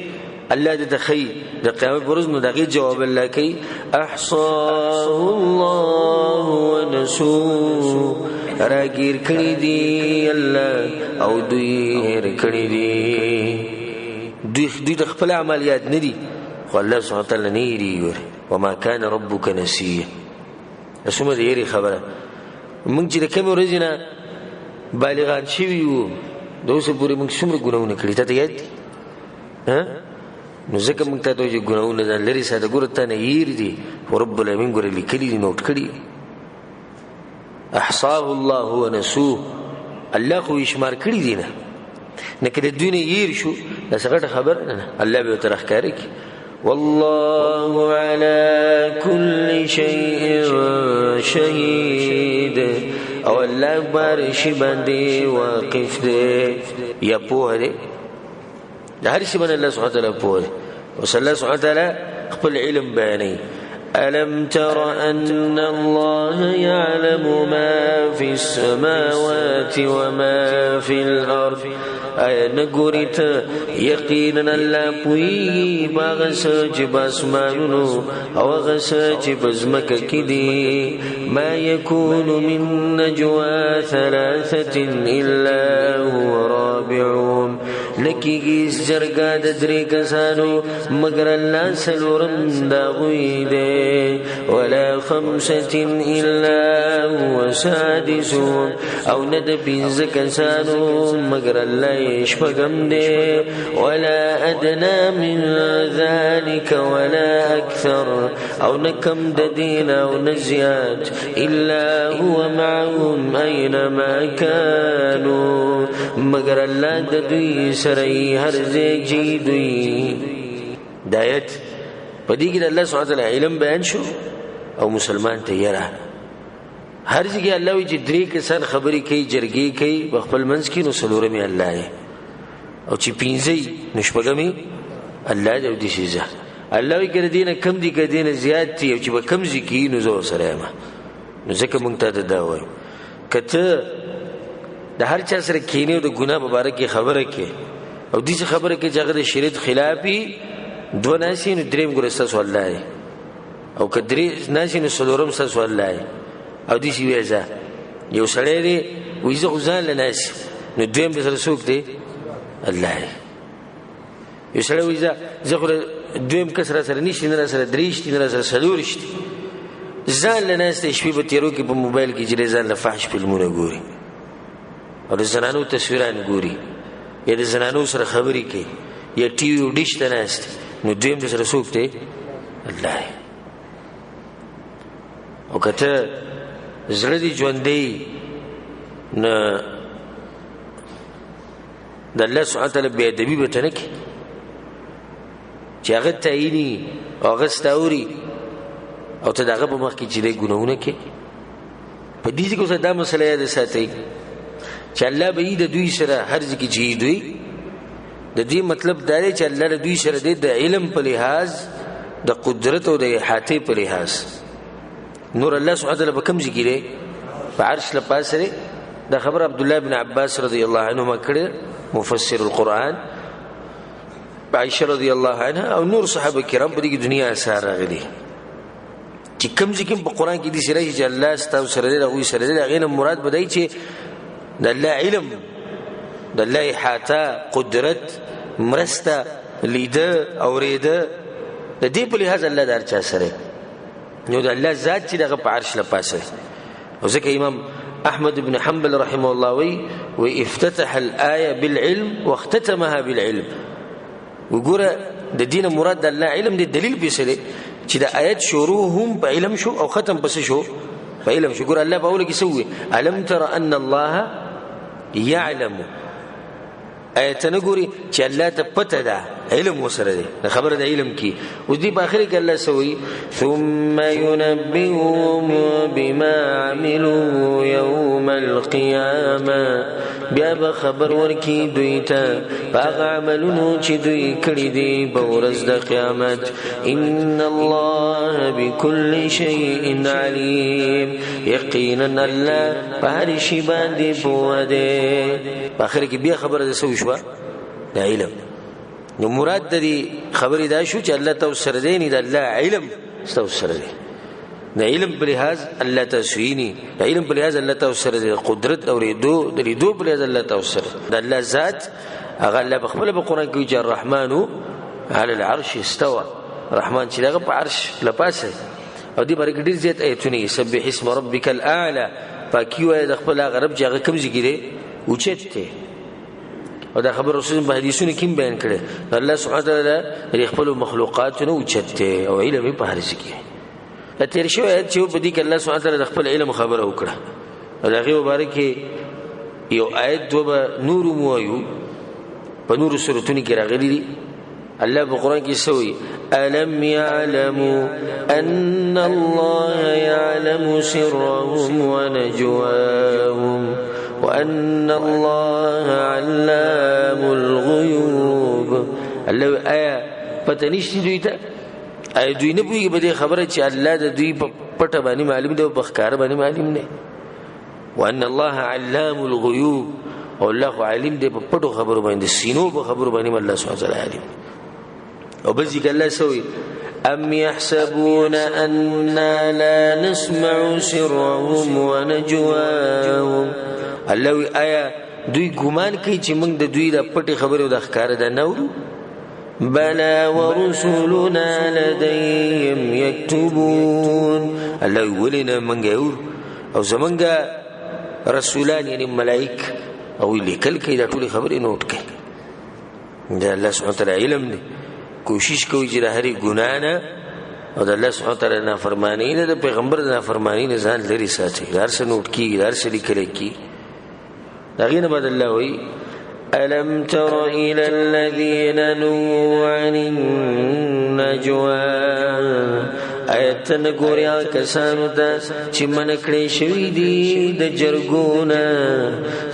الله دې ته ښیي د قیامت په ورځ، نو د هغې جواب الله کوي احصاه الله ونسوه، راګیر کړي دي الله او دوی هېر کړي دي. دوی د خپل اعمال یاد نه دي، خو الله سبحانه وتعالی نه هېرېږي. وما كان ربک نسیه، دا څومره د هېرې خبره. موږ چې د کومې ورځې نه بالغان شوي وو د اوسه پورې موږ څومره ګناهونه کړي، تا ته یاد دي؟ نو ځکه موږ ته ته وایي چې ګناهونه ځان لرې ساته، ګوره تا نه هېر دي، خو رب العالمین ګوره لیکلي دي، نوټ کړي. احصاه الله ونسوه، الله خو یې شمار کړي دي نه. نکه د دوی نه ير شو دا څنګه خبر نه الله به تر ښکاری کی والله على كل شيء شهيد او الله بار شي باندې واقف دی یا په دې د هر شي باندې الله سبحانه وتعالى په او صلی الله سبحانه وتعالى خپل علم بیانوي ألم تر أن الله يعلم ما في السماوات وما في الأرض نګوري ته یقینا الله پوي باغ سچ باسمانونو او غسچ بزمک کدي ما يكون من نجوى ثلاثة إلا هو رابعهم لکیږي جرګه د درې کسانو مگر الله سلورم دا غوي دي ولا خمسة إلا هو سادسهم او ند پنځه کسانو مگر الله شپږم دي ولا أدنى من ذلك ولا أكثر او نکم د دین او نزيات إلا هو معهم أينما كانوا مگر الله د دوی سره هر ځای چې دوی دایت پدې کې الله سبحانه وتعالى علم بیان شو او مسلمان ته یره هر ځای الله وی چې درې کسان خبرې کوي جرګې کوي خپل منځ کې نو سلورمي الله او چې پینځي نشپګمي الله دې دې شي الله وی کړه دینه کم دي کړه دینه زیات دي او چې به کم ځکه نو زو سره ما نو ځکه مونږ ته دا وایو کته د هر چا سره کینه او د ګناه مبارکي خبره کې او دې خبره کې چې هغه شریعت خلافي دو ناسي نو دریم ګرسته سوال الله او کدرې ناسي نو سلورم سوال الله او دې شی ویزه یو سړی دی ویزه غزان لناس نو دریم به سره سوق دی الله یو سړی ویزه زغره دویم کسره سره نشي نه سره دریشت نه سره سلورشت ځان لناس ته شپې په تیرو کې په موبایل کې چې ځان له فحش فلمونه ګوري او د زنانو تصویران ګوري یا د زنانو سره خبرې کوي یا ټي وي ډیش ته ناست نو دویم د سره څوک دی الله او کته زړه دي ژوندې نه د الله سبحانه وتعالى بې ادبي به ته نه کوي چې هغه تعیني او هغه ستاوري او ته دغه په مخ کې چې دی ګناهونه کوي په دې کې اوس دا مسله یاد ساتئ چې الله به د دوی سره هر ځکه چې دوی د دې مطلب دا دی چې الله د دوی سره د علم په لحاظ د قدرت او د احاطه په لحاظ نور الله سبحانه وتعالى به کوم ځکه دی په عرش له پاسه دا خبر عبد الله بن عباس رضی الله عنهما کړه مفسر القرآن عائشہ رضی الله عنها او نور صحابه کرام په دې دنیا اثر راغلي چې کوم ځکه په قرآن کې دي سره چې الله ستاسو سره دی او سره دی هغه مراد بدای چې د الله علم د الله احاطه قدرت مرسته لیده اوریده د دې په لحاظ الله دار چا سره نو د الله ذات چې دغه په عرش لپاسه او ځکه امام احمد بن حنبل رحمه الله وی افتتح الايه بالعلم واختتمها بالعلم وګوره د دین مراد د الله علم دی دلیل به سره چې د آیت شروع هم په علم شو او ختم پس شو په علم شو ګوره الله په اول کې سوي الم تر ان الله يعلم آیت نه ګوري چې الله ته پته ده علم وسره دی خبره د علم کی او دې په اخر کې الله سوي ثم ينبئهم بما عملوا يوم القيامه بیا به خبر ورکی دوی ته هغه عملونو چې دوی کړی دي په ورځ د قیامت ان الله بكل شيء عليم یقینا الله په هر شی باندې پوهه دی په اخر کې بیا خبره ده سوي شو د علم نو مراد د دې خبرې دا شو چې الله تعالی سره دی نه د الله علم ستاسو سره دی د علم په لحاظ الله تسوینی د علم په لحاظ الله تعالی سره دی قدرت او ریدو د ریدو په لحاظ الله تعالی سره د الله ذات هغه الله بخبل په قران کې چې الرحمن على العرش استوى رحمان چې هغه په عرش لپاسه او دې باندې ډیر زیات آیتونه سبح اسم ربک الاعلى پاکیو د خپل غرب چې هغه کوم ذکر اوچته او دا خبر رسول په حدیثونو کې بیان کړي الله سبحانه وتعالى خپل مخلوقاتونه اوچته او علم په هر څه کې تیر شو آیت چې په دې کې الله سبحانه وتعالى خپل علم خبره وکړه او هغه مبارک یو آیت دوه نور موایو په نور سورتونو کې راغلي دي. الله په قرآن کې سوي ألم يعلموا أن الله يعلم سرهم ونجواهم وأن الله علام الغيوب. الله آیا پته نشته دوی ته؟ آیا دوی نه پوهېږي په دې خبره چې الله د دوی په پټه باندې معلوم دی او په ښکاره باندې معلوم دی؟ وأن الله علام الغيوب، او الله خو عالم دی په پټو خبرو باندې، سینو په خبرو باندې الله سبحانه وتعالی عالم. او بل ذکر الله سوي أم يحسبون أنا لا نسمع سرهم ونجواهم. الله آیا دوی ګمان کوي چې موږ د دوی د پټې خبرو د ښکاره ده نه اورو؟ بلى ورسلنا لديهم يكتبون. الله ولنا منګ اورو او زمونږ رسولان یعنی ملائک او لیکل کوي دا ټول خبرې نوٹ کوي. دا الله سبحانه وتعالی علم دی. کوشش کوي چې د هرې ګناه نه او د الله سبحانه وتعالی نافرماني نه د پیغمبر د نافرماني نه ځان لرې ساتي. هر څه نوٹ کېږي، هر څه لیکل کېږي. د هغې نه بعد الله وایي ألم تر إلى الذين نهوا عن النجوى. آیت نګوریا کسانو ته چې من کړی شوي دي د جرګونه،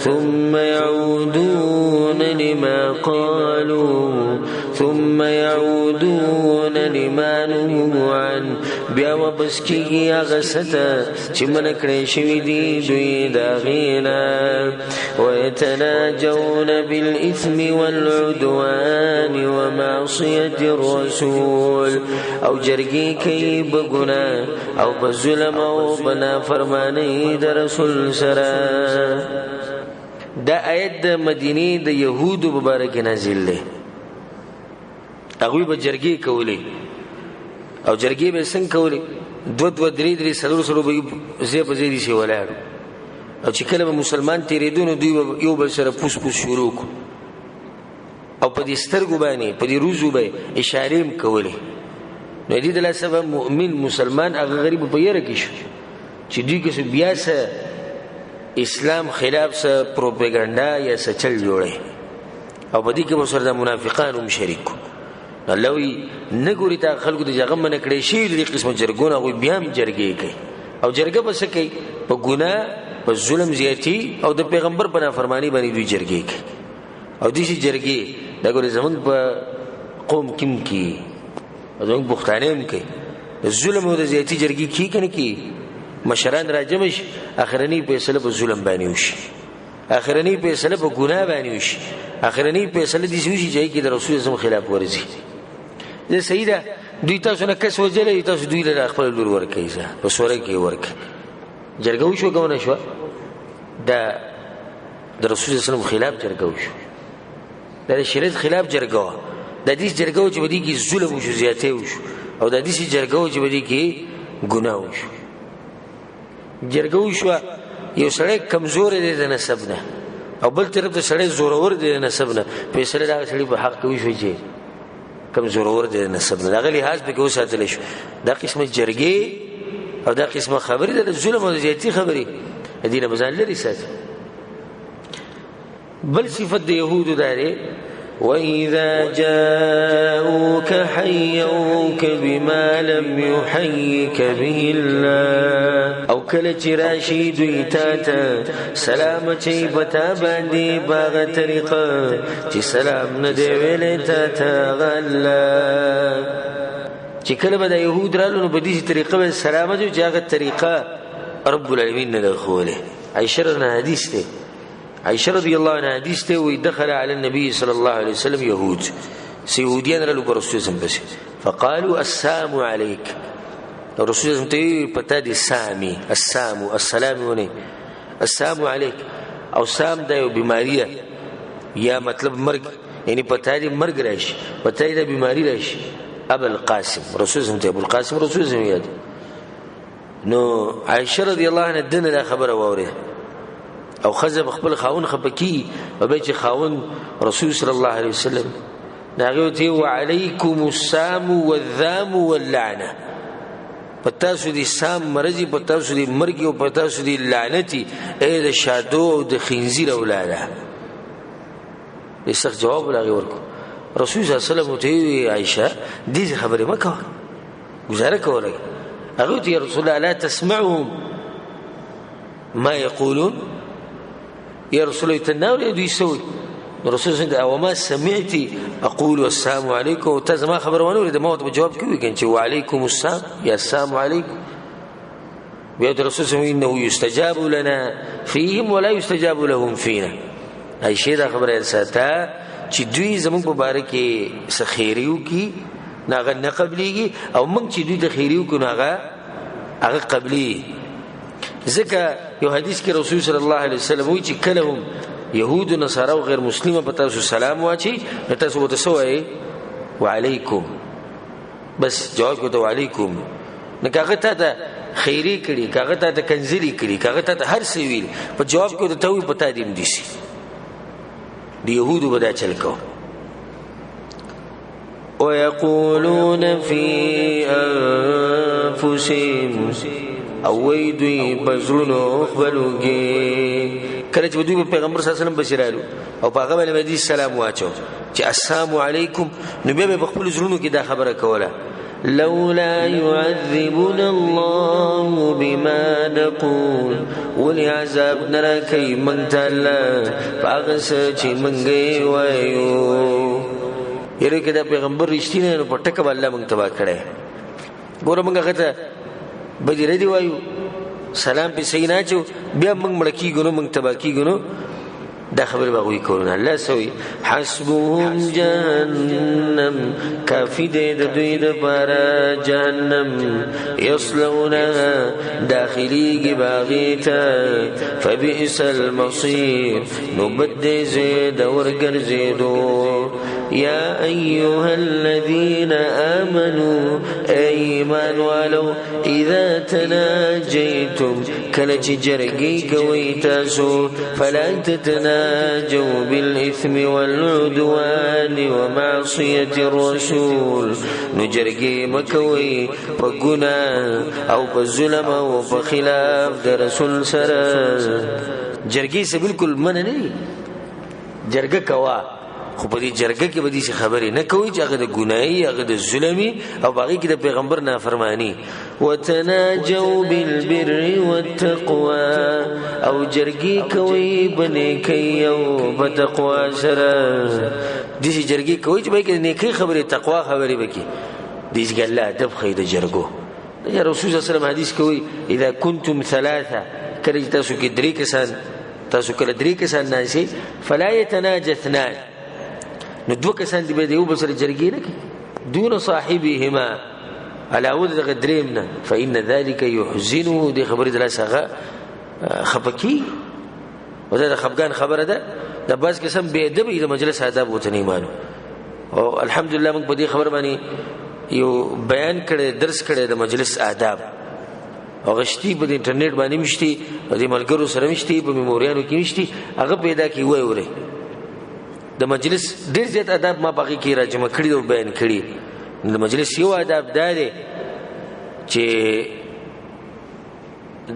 ثم يعودون لما قالوا، ثم يعودون لما نهوا عنه. بیا واپس کېږي هغه څه ته چې من کړی شوي دي دوی د هغې نه. ويتناجون بالإثم والعدوان ومعصية الرسول. او جرګې کوي بګناه او بظلم او بنافرمانۍ د رسول سره. دا آیت د مدینې د یهودو مبارک نازل دی. هغوی به جرګې کولې او جرګې به څنګه کولې؟ دوه درې څلور به ځای په ځای داسې ولاړ، او چې کله به مسلمان تېرېدو نو دوی به یو بل سره پوس شروع کړو او په دې سترګو باندې په دې روزو به اشارې هم کولې. نو دې د لاسه به مؤمن مسلمان هغه غریب په یره کې شو چې دوی که بیا څه اسلام خلاف څه پروپاګاندا یا څه چل جوړی، او په دې کې به سره د منافقانو هم شریک کړو. الله وایي نه ګورې تا خلکو د هغه منع کړی شوي دي قسمه جرګونه، هغوی بیا هم جرګې کوي. او جرګه به څه کوي؟ په ګناه په ظلم زیاتی او د پیغمبر په نافرمانی باندې دوی جرګې کوي. او داسې جرګې دا ګورې زموږ په قوم کې هم کېږي او زموږ پښتانه هم کوي. د ظلم او د زیاتي جرګې کېږي که نه کېږي؟ مشران راجمع شي، اخرنۍ فیصله په ظلم باندې وشي، اخرنۍ فیصله په ګناه باندې وشي، اخرنۍ فیصله داسې وشي چې هغې کې د رسول اعظم خلاف ورځي. زه صحیح ده دوی تاسو نه کس وجلی، تاسو دوی له خپل لور ورکوئ، په سوره کې ورکوئ. جرګه وشوه که ونه شوه؟ دا د رسول صلی الله علیه وسلم خلاف جرګه وشو، دا د شریعت خلاف جرګه وه. دا داسې جرګه وه چې په دې کې ظلم وشو، زیاتی وشو، او دا داسې جرګه وه چې په دې کې ګناه وشو. جرګه وشوه یو سړی کمزوری دی د نسب نه او بل طرف ته سړی زورور دی د نسب نه، فیصله د هغه سړي په حق کې وشوه چې کم زورور دی د نسب نه، د هغه لحاظ پکې وساتلی شو. دا قسمه جرګې او دا قسمه خبرې د ظلم او د زیاتي خبرې د دې نه به ځان لرې ساتي. بل صفت د یهودو دا دی وَإِذَا جَاءُوكَ حَيَّوْكَ بِمَا لَمْ يُحَيِّكَ بِهِ اللَّهُ. او کله چې راشي دوی تا ته سلام اچوي په تا باندې په هغه طریقه چې سلام نه دی ویلی تا ته هغه الله. چې کله به د یهود رالو نو په دې طریقه به سلام اچوي چې هغه طریقه رب العالمین نه ده ښوولې. عایشه رضی حدیث دی، عائشة رضي الله عنها حدیث ته وی دخل على النبي صلى الله عليه وسلم يهود، سيهوديان رالو پر رسول الله بس فقالوا السلام عليك. رسول الله ته پتا دي سامي السلام السلام ونه السلام عليك او سام دا یو بیماری یا مطلب مرګ، یعنی پتا دي مرګ راشي، پتا دي بیماری راشي. ابو القاسم رسول الله ته ابو القاسم رسول الله یاد. نو عائشة رضي الله عنها دنه دا خبره ووره او خزب خپل خاون خپکی او به چې خاون رسول صلی الله علیه وسلم ناغه ته وعلیکم السام والذام واللعنه. پتاسو دي سام مرضی، پتاسو دي مرګ او پتاسو دي لعنتی، اې د شادو او د خنزیر اولاده. سخت جواب لاغي ورکو. رسول صلی الله علیه وسلم ته عائشہ دې خبره مکه گزاره کوله. هغه ته رسول الله لا تسمعهم ما يقولون، يا رسول الله تناول دوی سوي. رسول الله او ما سمعتي اقول السلام عليكم، تزما خبر ونه د موت جواب کوي کنه وعليكم السلام يا السلام عليكم. بیا رسول الله انه يستجاب لنا فيهم ولا يستجاب لهم فينا. اي شی دا خبره ارساته چې دوی زموږ په باره کې سخيريو کی ناغه نه قبليږي او موږ چې دوی د خيريو کو ناغه هغه قبلي. ځکه یو حدیث کې رسول صلی الله علیه وسلم وی چې کلهم يهود و نصارى او غیر مسلمه پتا سو سلام واچي تاسو وته سوې وعليكم، بس جواب کو ته وعليكم. نه کاغه ته خیری کړي، کاغه ته کنزلی کړي، کاغه ته هر څه ویل، په جواب کې ته وی پتا دیم دي شي دی يهودو بدا چل کو. ويقولون في انفسهم او ويدوی بزرونو خبلوگی. کله چې دوی پیغمبر صلی الله علیه وسلم بشرالو او په هغه باندې سلام واچو چې السلام علیکم، نو بیا په خپل زرونو کې دا خبره کوله لولا يعذبنا الله بما نقول، ولي عذاب نراكي من تلا فاغسچ منګي وایو. یره کدا پیغمبر رښتینه نو پټک الله مونږ تبا کړي. ګوره مونږ هغه بدی دی وایو سلام په سینا چو بیا مونږ مړکی ګونو مونږ تبا کی ګونو دا خبر باغوي کولونه. الله سوي حسبهم جهنم، کافی دې د دوی د بارا جهنم، يصلونها داخلي باغیتا فبئس المصير، نبد زيد ورګرځېدو. يا أيها الذين آمنوا أيمان ولو إذا تناجيتم كلج جرقي كويتاسو فلا تتناجوا بالإثم والعدوان ومعصية الرسول. نجرقي مكوي فقنا أو بالظلم أو بخلاف رسول سرا. جرقي سبالكل منني جرقا كوا خو په دې جرګه کې به دې خبرې نه کوي چې هغه د ګناهي هغه د ظلمي او باقي کې د پیغمبر نافرمانی. وتناجوا بالبر والتقوى، او جرګي کوي بنیکی او بتقوا سره. دې جرګي کوي چې به کې نیکی خبرې تقوا خبرې وکي. دې ګل ادب خید جرګو. یا رسول الله صلی الله علیه وسلم حدیث کوي اذا كنتم ثلاثه، کله تاسو کې درې کسان، تاسو کله درې کسان ناشي فلا يتناجى اثنان، نو دو کسان دی به دیو بسر جرګی نه کی دون صاحبهما علاوه د غدریمنا فإن ذلك يحزنه. دی خبر د لاسغه خفکی ودا د خفغان خبره ده د باز قسم به ادب د مجلس آداب وته نه مانو. او الحمدلله موږ په دې خبر باندې یو بیان کړي درس کړي د مجلس آداب او غشتي په انټرنیټ باندې مشتي د ملګرو سره مشتي په میموریانو کې مشتي هغه پیدا کی وای وره د مجلس ډیر زیات آداب ما باقي کې راجمع کړی او بیان کړی. د مجلس یو آداب داري چې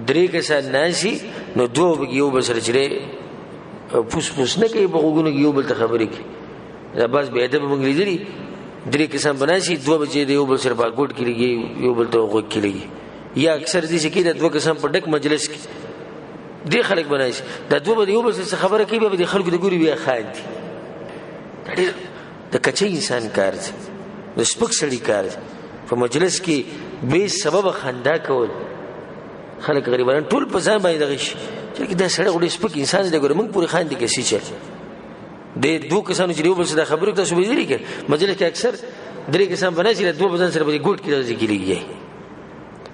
درې کسان ناشي نو دوه یو بسره چره پوس پوس نه کوي په وګونو یو بل ته خبرې کوي. دا بس به ادب موږ لیدلی درې کسان بناسي دوه بجې دی یو بل سره باګوټ کیږي یو بل ته وګ کیږي. یا اکثر دې چې کېده دوه کسان په ډک مجلس کې دې خلک بناسي دا دوه به یو بل سره خبره کوي به د خلکو د ګوري بیا خاندي. د کچې انسان کار دی، د سپک سړي کار دی. په مجلس کې به سبب خندا کول خلک غریبان ټول په ځان باندې دغه شي چې دا سړی غوډه سپک انسان دی ګور موږ پوری خاندي کې شي چې د دوه کسانو چې یو بل سره خبرې تاسو به لري کې مجلس کې اکثر درې کسان بناسي دوه بدن سره به ګوټ کې راځي کېږي.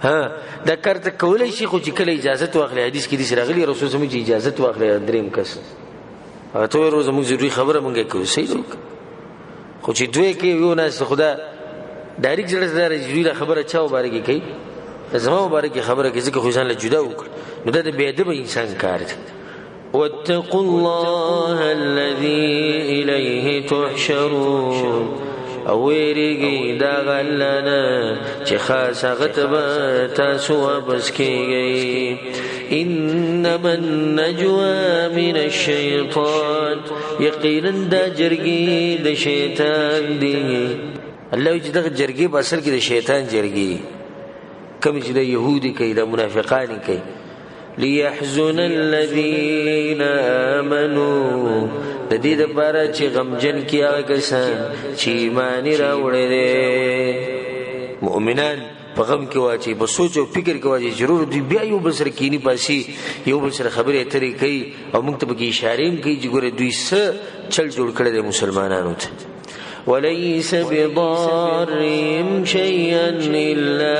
ها دا کار ته کولای شي خو چې کله اجازه واخلي. حدیث کې دي راغلي رسول الله چې اجازه واخلي دریم کس هغه ته روزه موږ ضروري خبره مونږه کوي صحیح ده. خو چې دوی کې یو ناس خدا ډایرکټ جوړه ضروري خبره چاو بارګي کوي زما مبارک خبره کې ځکه خو ځان له جدا وکړ نو دا د بی ادب انسان کار دی. واتقوا الله الذي إليه تحشرون، او ویریږي دا غلنه چې خاص هغه ته تاسو واپس کیږئ. انما النجوى من الشیطان یقینا دا جرگی دا شیطان دی. الله چې دغه جرګې په اصل کې د شیطان جرګې کوم چې د يهودي کوي د منافقان کوي. ليحزن الذين آمنوا د دې لپاره چې غمجن کی هغه کسان چې ایمان راوړي دي. مؤمنان په غم کې واچي په سوچ او فکر کې واچي ضرور دی بیا یو بل سره کینی پاسي یو بل سره خبرې اترې کوي او موږ ته به اشاره کوي چې ګوره دوی څه چل جوړ کړی د مسلمانانو ته. وليس بضارهم شيئا إلا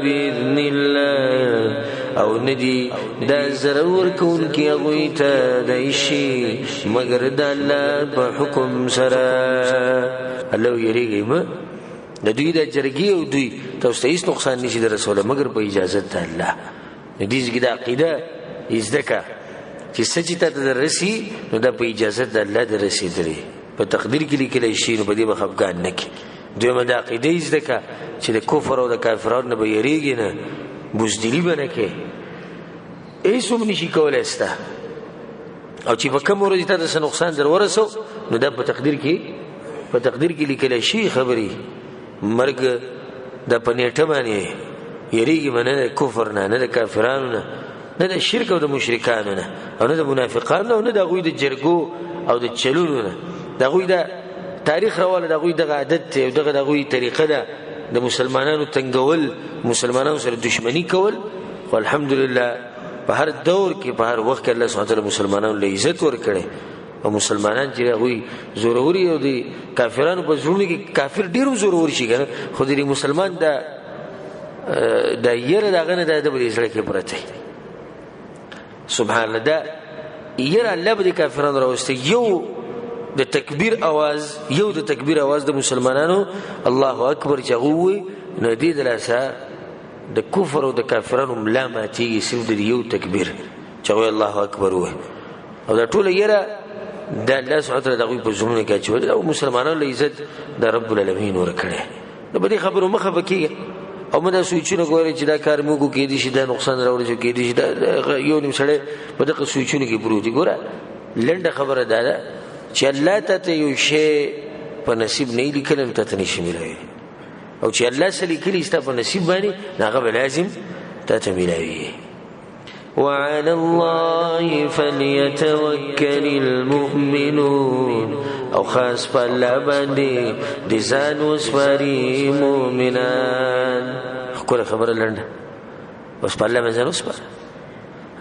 بإذن الله او ندی دا ضرور کون کی اغوی تا دایشی مگر دا اللہ با حکم سرا. اللہ یریگی ما دا دوی دا جرگی او دوی تا استا ایس نقصان نیشی دا رسوله مگر با اجازت دا اللہ. ندیزگی دا عقیده ازدکا چی سچی تا دا رسی نو دا با اجازت دا اللہ دا رسی دری په تقدیر کې لیکل شي نو په دې بخفګان نه کی. دوی دا عقیده ازدکا چې د کفر او د کافرانو نه به یریږي نه بوزدلی به نه کوي هیڅوک نشي کولی ستا او چې په کوم ورځ ته څه نقصان در ورسو نو دا په تقدیر کې لیکل شي خبري مرګ د پنيټه باندې یریږي باندې د کفر نه نه د کافرانو نه د شرک او د مشرکانو نه او نه د منافقانو او نه د غوی د جرګو او د چلونو نه. دا غوی د تاریخ راواله دا غوی د عادت او دغه د غوی طریقه ده د مسلمانانو تنگول مسلمانانو سره دشمنی کول. والحمدلله په هر دور کې په هر وخت کې الله سبحانه وتعالی مسلمانانو له عزت ورکړي او مسلمانان چې غوی زوروري او د کافرانو په ژوند کې کافر ډیرو زورور شي کنه خو د مسلمان د یره دغه نه د بل کې پرته سبحان الله. دا یره الله به کافرانو راوستي یو د تکبیر आवाज د مسلمانانو الله اکبر چغوي نو دې دلاسه د کفر او د کافرانو ملامتي صرف د یو تکبیر چغوي الله اکبر وي او دا ټول یره د الله سبحانه وتعالى دغه په زمونه کې چې او مسلمانانو له عزت د رب العالمین ورکړي. نو به دې خبرو مخه بکیږي او موږ سوچونه کوي چې دا کار موږ کې دي چې دا نقصان راوړي کې دي چې دا یو نیم سره په دغه سوچونه کې بروتي ګوره لنډه خبره ده چې الله ته یو شی په نصیب نه لیکل نو ته نشي ملوي او چې الله سره لیکلی ستا په نصیب باندې هغه به لازم ته ملوي. وعلى الله فليتوكل المؤمنون او خاص په الله باندې د ځان وسپاري مؤمنان. خو خبره لنډه اوس په الله باندې وسپار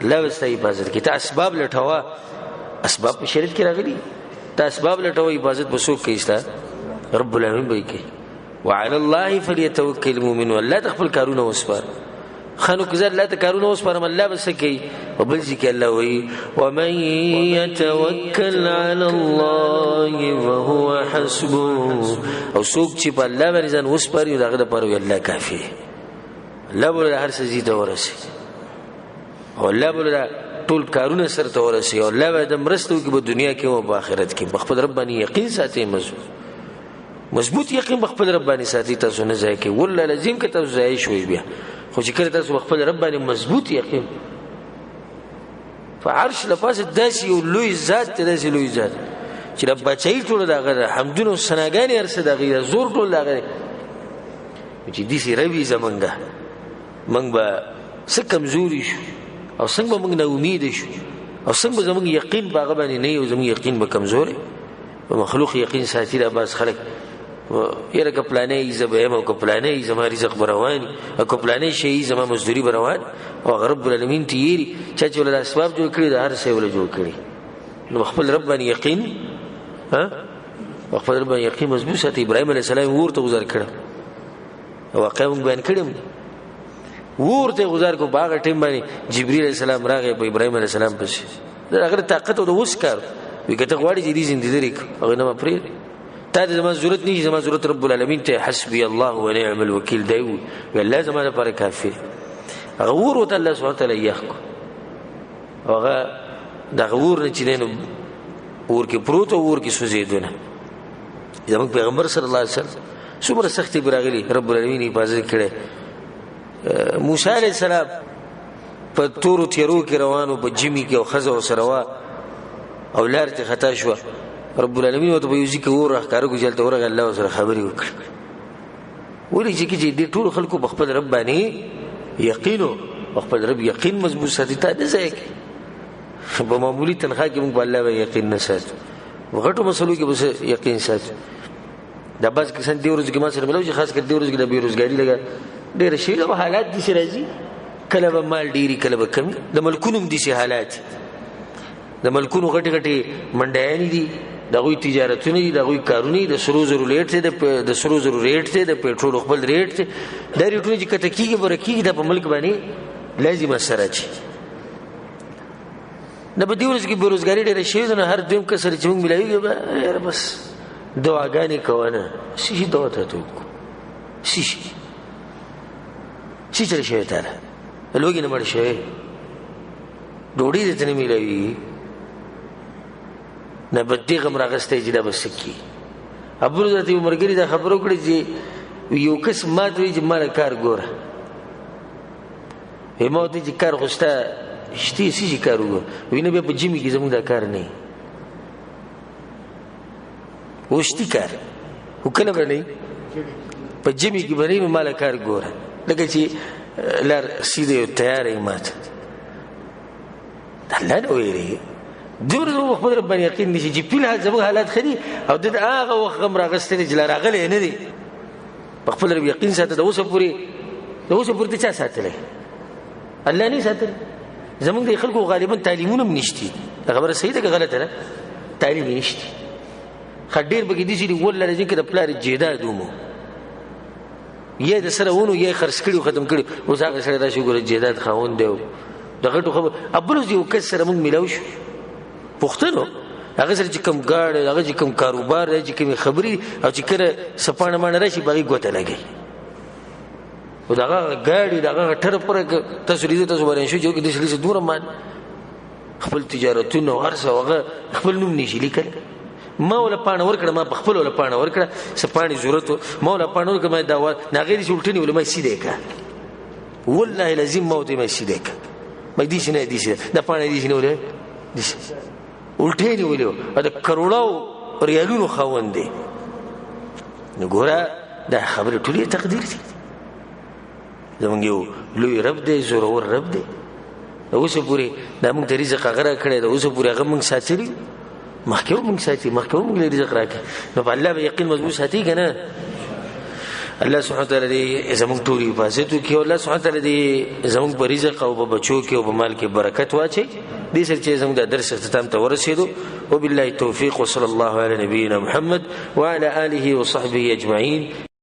الله واستای حفاظت کی ته اسباب لټوا اسباب په شریعت کې راغلي ته اسباب لټوا حفاظت بسوک کیستا رب العالمین به کوي. وعلى الله فليتوكل المؤمنون الله تخفل کارونه وسپار خانو کزر الله تکارونه وسپارم الله بس کوي او بل ځکه الله وی ومن يتوكل على الله وهو حسبه او څوک چې په الله باندې ځان وسپاري دغه لپاره الله کافي. الله بوله هر څه زیاته ورسي او الله بوله ټول کارونه سره ته ورسي او الله به د مرستو کې په دنیا کې او په آخرت کې بخپل رباني یقین ساتي مضبوط یقین بخپل رباني ساتي تاسو نه ځای کې والله لازم کې تاسو ځای شوي بیا خو چې کله تاسو بخپل رباني مضبوط یقین فعرش لپاس داسې یو لوی ذات داسې لوی ذات چې رب بچی ټول دغه حمدونه او ثناګانې ارسه دغه زور ټول دغه چې دې ربي زمونږه موږ به څه کمزوري شو او څنګه به موږ نه امید شو او څنګه به زموږ یقین باغ باندې نه یو زموږ یقین به کمزوري او مخلوق یقین ساتي را باز خلک یره کپلانې زبهم او کپلانې زما رزق بروان او کپلانې شي زما مزدوري بروان او رب العالمین تیری چې ول اسباب جوړ کړی د هر څه ول جوړ کړی نو خپل رب باندې یقین خپل رب باندې یقین مضبوط ساتي. ابراهيم عليه السلام ورته گزار کړ او واقعا بیان کړم ورته گزار کو باغ ټیم باندې جبريل عليه السلام راغی په ابراهيم عليه السلام پسې دا هغه طاقت او د وسکار وی کته غواړي چې دې زندګی لري او نه پرې تا دې زما ضرورت نه زما ضرورت رب العالمین ته حسبي الله ونعم الوکیل دی والله زما لپاره کافی. غور وت الله سبحانه وتعالى یحکو هغه د غور نه چینه ور کې پروت او ور کې سوزیدونه زموږ پیغمبر صلی الله علیه وسلم څومره سختي براغلي رب العالمین حفاظت کړي. موسی علیہ السلام په تورو تیرو کې روانو په جمی کې او خزه ورسره وا او لار ته خطا شو رب العالمین او ته په یوځي کې ور راکاره کو چلته ورغه الله سره خبرې وکړه ولې چې دې ټول خلکو په خپل رب باندې یقینو خپل رب یقین مضبوط ساتي ته نه ځای په معمولی تنخواه کې موږ په الله باندې یقین نه ساتو غټو مسلو کې بس یقین ساتو دا بس کسان دی ورځ کې ما سره ملوي خاص کر دی ورځ کې د بیروزګاری لګا ډېر شي له حالات دي چې راځي کله به مال ډيري کله به کم د ملکونو دي شي حالات د ملکونو غټي غټي منډایانی دي دغه تجارتونه دي دغه کارونه د سرو زرو ریټ ته د سرو زرو ریټ ته د پېټرول خپل ریټ ته دا ریټونه چې کته کیږي ورکیږي د ملک باندې لازم سره چی نه به دی ورځ کې بیروزګاری ډېر شي نه هر دویم کسر چې موږ ملایوي یار بس دعاګانې کوونه شي دعا ته تو شي چر شي ته لوګي نه مړ شي ډوډۍ دې ته نه ملایوي نه بدی غم راغسته چې دا بس کی ابو ذات عمرګری دا خبرو کړی چې یو کس مات وی چې مال کار ګوره همو ته چې کار غوسته شتي سي کار وګوره وینه به په جمی کې زموږ دا کار نه وشتي کار وکړه باندې په جمی کې باندې مال کار ګوره لکه چې لار سیده تیارې مات الله نو ویری دور خپل رب باندې یقین نشي چې په زموږ حالات خدي او د هغه وخت غم راغستنه چې راغلي نه دي په خپل رب یقین ساته د اوسه پوری ته چا ساتلې الله نه ساتل زموږ د خلکو غالبا تعلیمونه نشتی خبره صحیح ده که غلطه ده تعلیم نشتی خډیر بګی دي چې ولله چې د پلار جیداد ومو یې د سره ونه یې خرڅ کړي ختم کړي اوس هغه سره راشي ګور جیداد خاوند دی دغه ټو خبر ابروز یو کس سره موږ ملاوي شو پښتنو هغه سره چې کوم ګاډ هغه چې کوم کاروبار دی چې کوم خبري او چې کړه سپانه باندې راشي باغی ګوته لګي او دغه ګاډي دغه ټر پر تسریده تاسو باندې شو چې د شلیسه دور مان خپل تجارتونه او هرڅه هغه خپل نوم نشي لیکل مولا پانه ورکړه ما خپل ولا پانه ورکړه سپانی ضرورت مولا پانه ورکړه ما دا نه غیر شولټنی ولا ما سیده کا والله لازم موت ما سیده کا ما دي شنه دي شنه دا پانه دي شنه ولا دي الټه نیولو دا کروڑو ریالونو خاوند دي نګورا دا خبره ټولې تقدیر دي زمونږ یو لوی رب دی زورور رب دی اوسه پوری دا موږ د رزق غره کړی دا اوسه پوری هغه موږ ساتلی مخکې موږ ساتي مخکې موږ له رزق راکې نو په الله به یقین مضبوط ساتي کنه الله سبحانه وتعالى دې زموږ ټول حفاظت وکړي او الله سبحانه وتعالى دې زموږ په رزق او په بچو کې او په مال کې برکت واچي دې سره چې زموږ د درس اختتام ته ورسېدو وبالله التوفيق وصلى الله على نبينا محمد وعلى آله وصحبه أجمعين.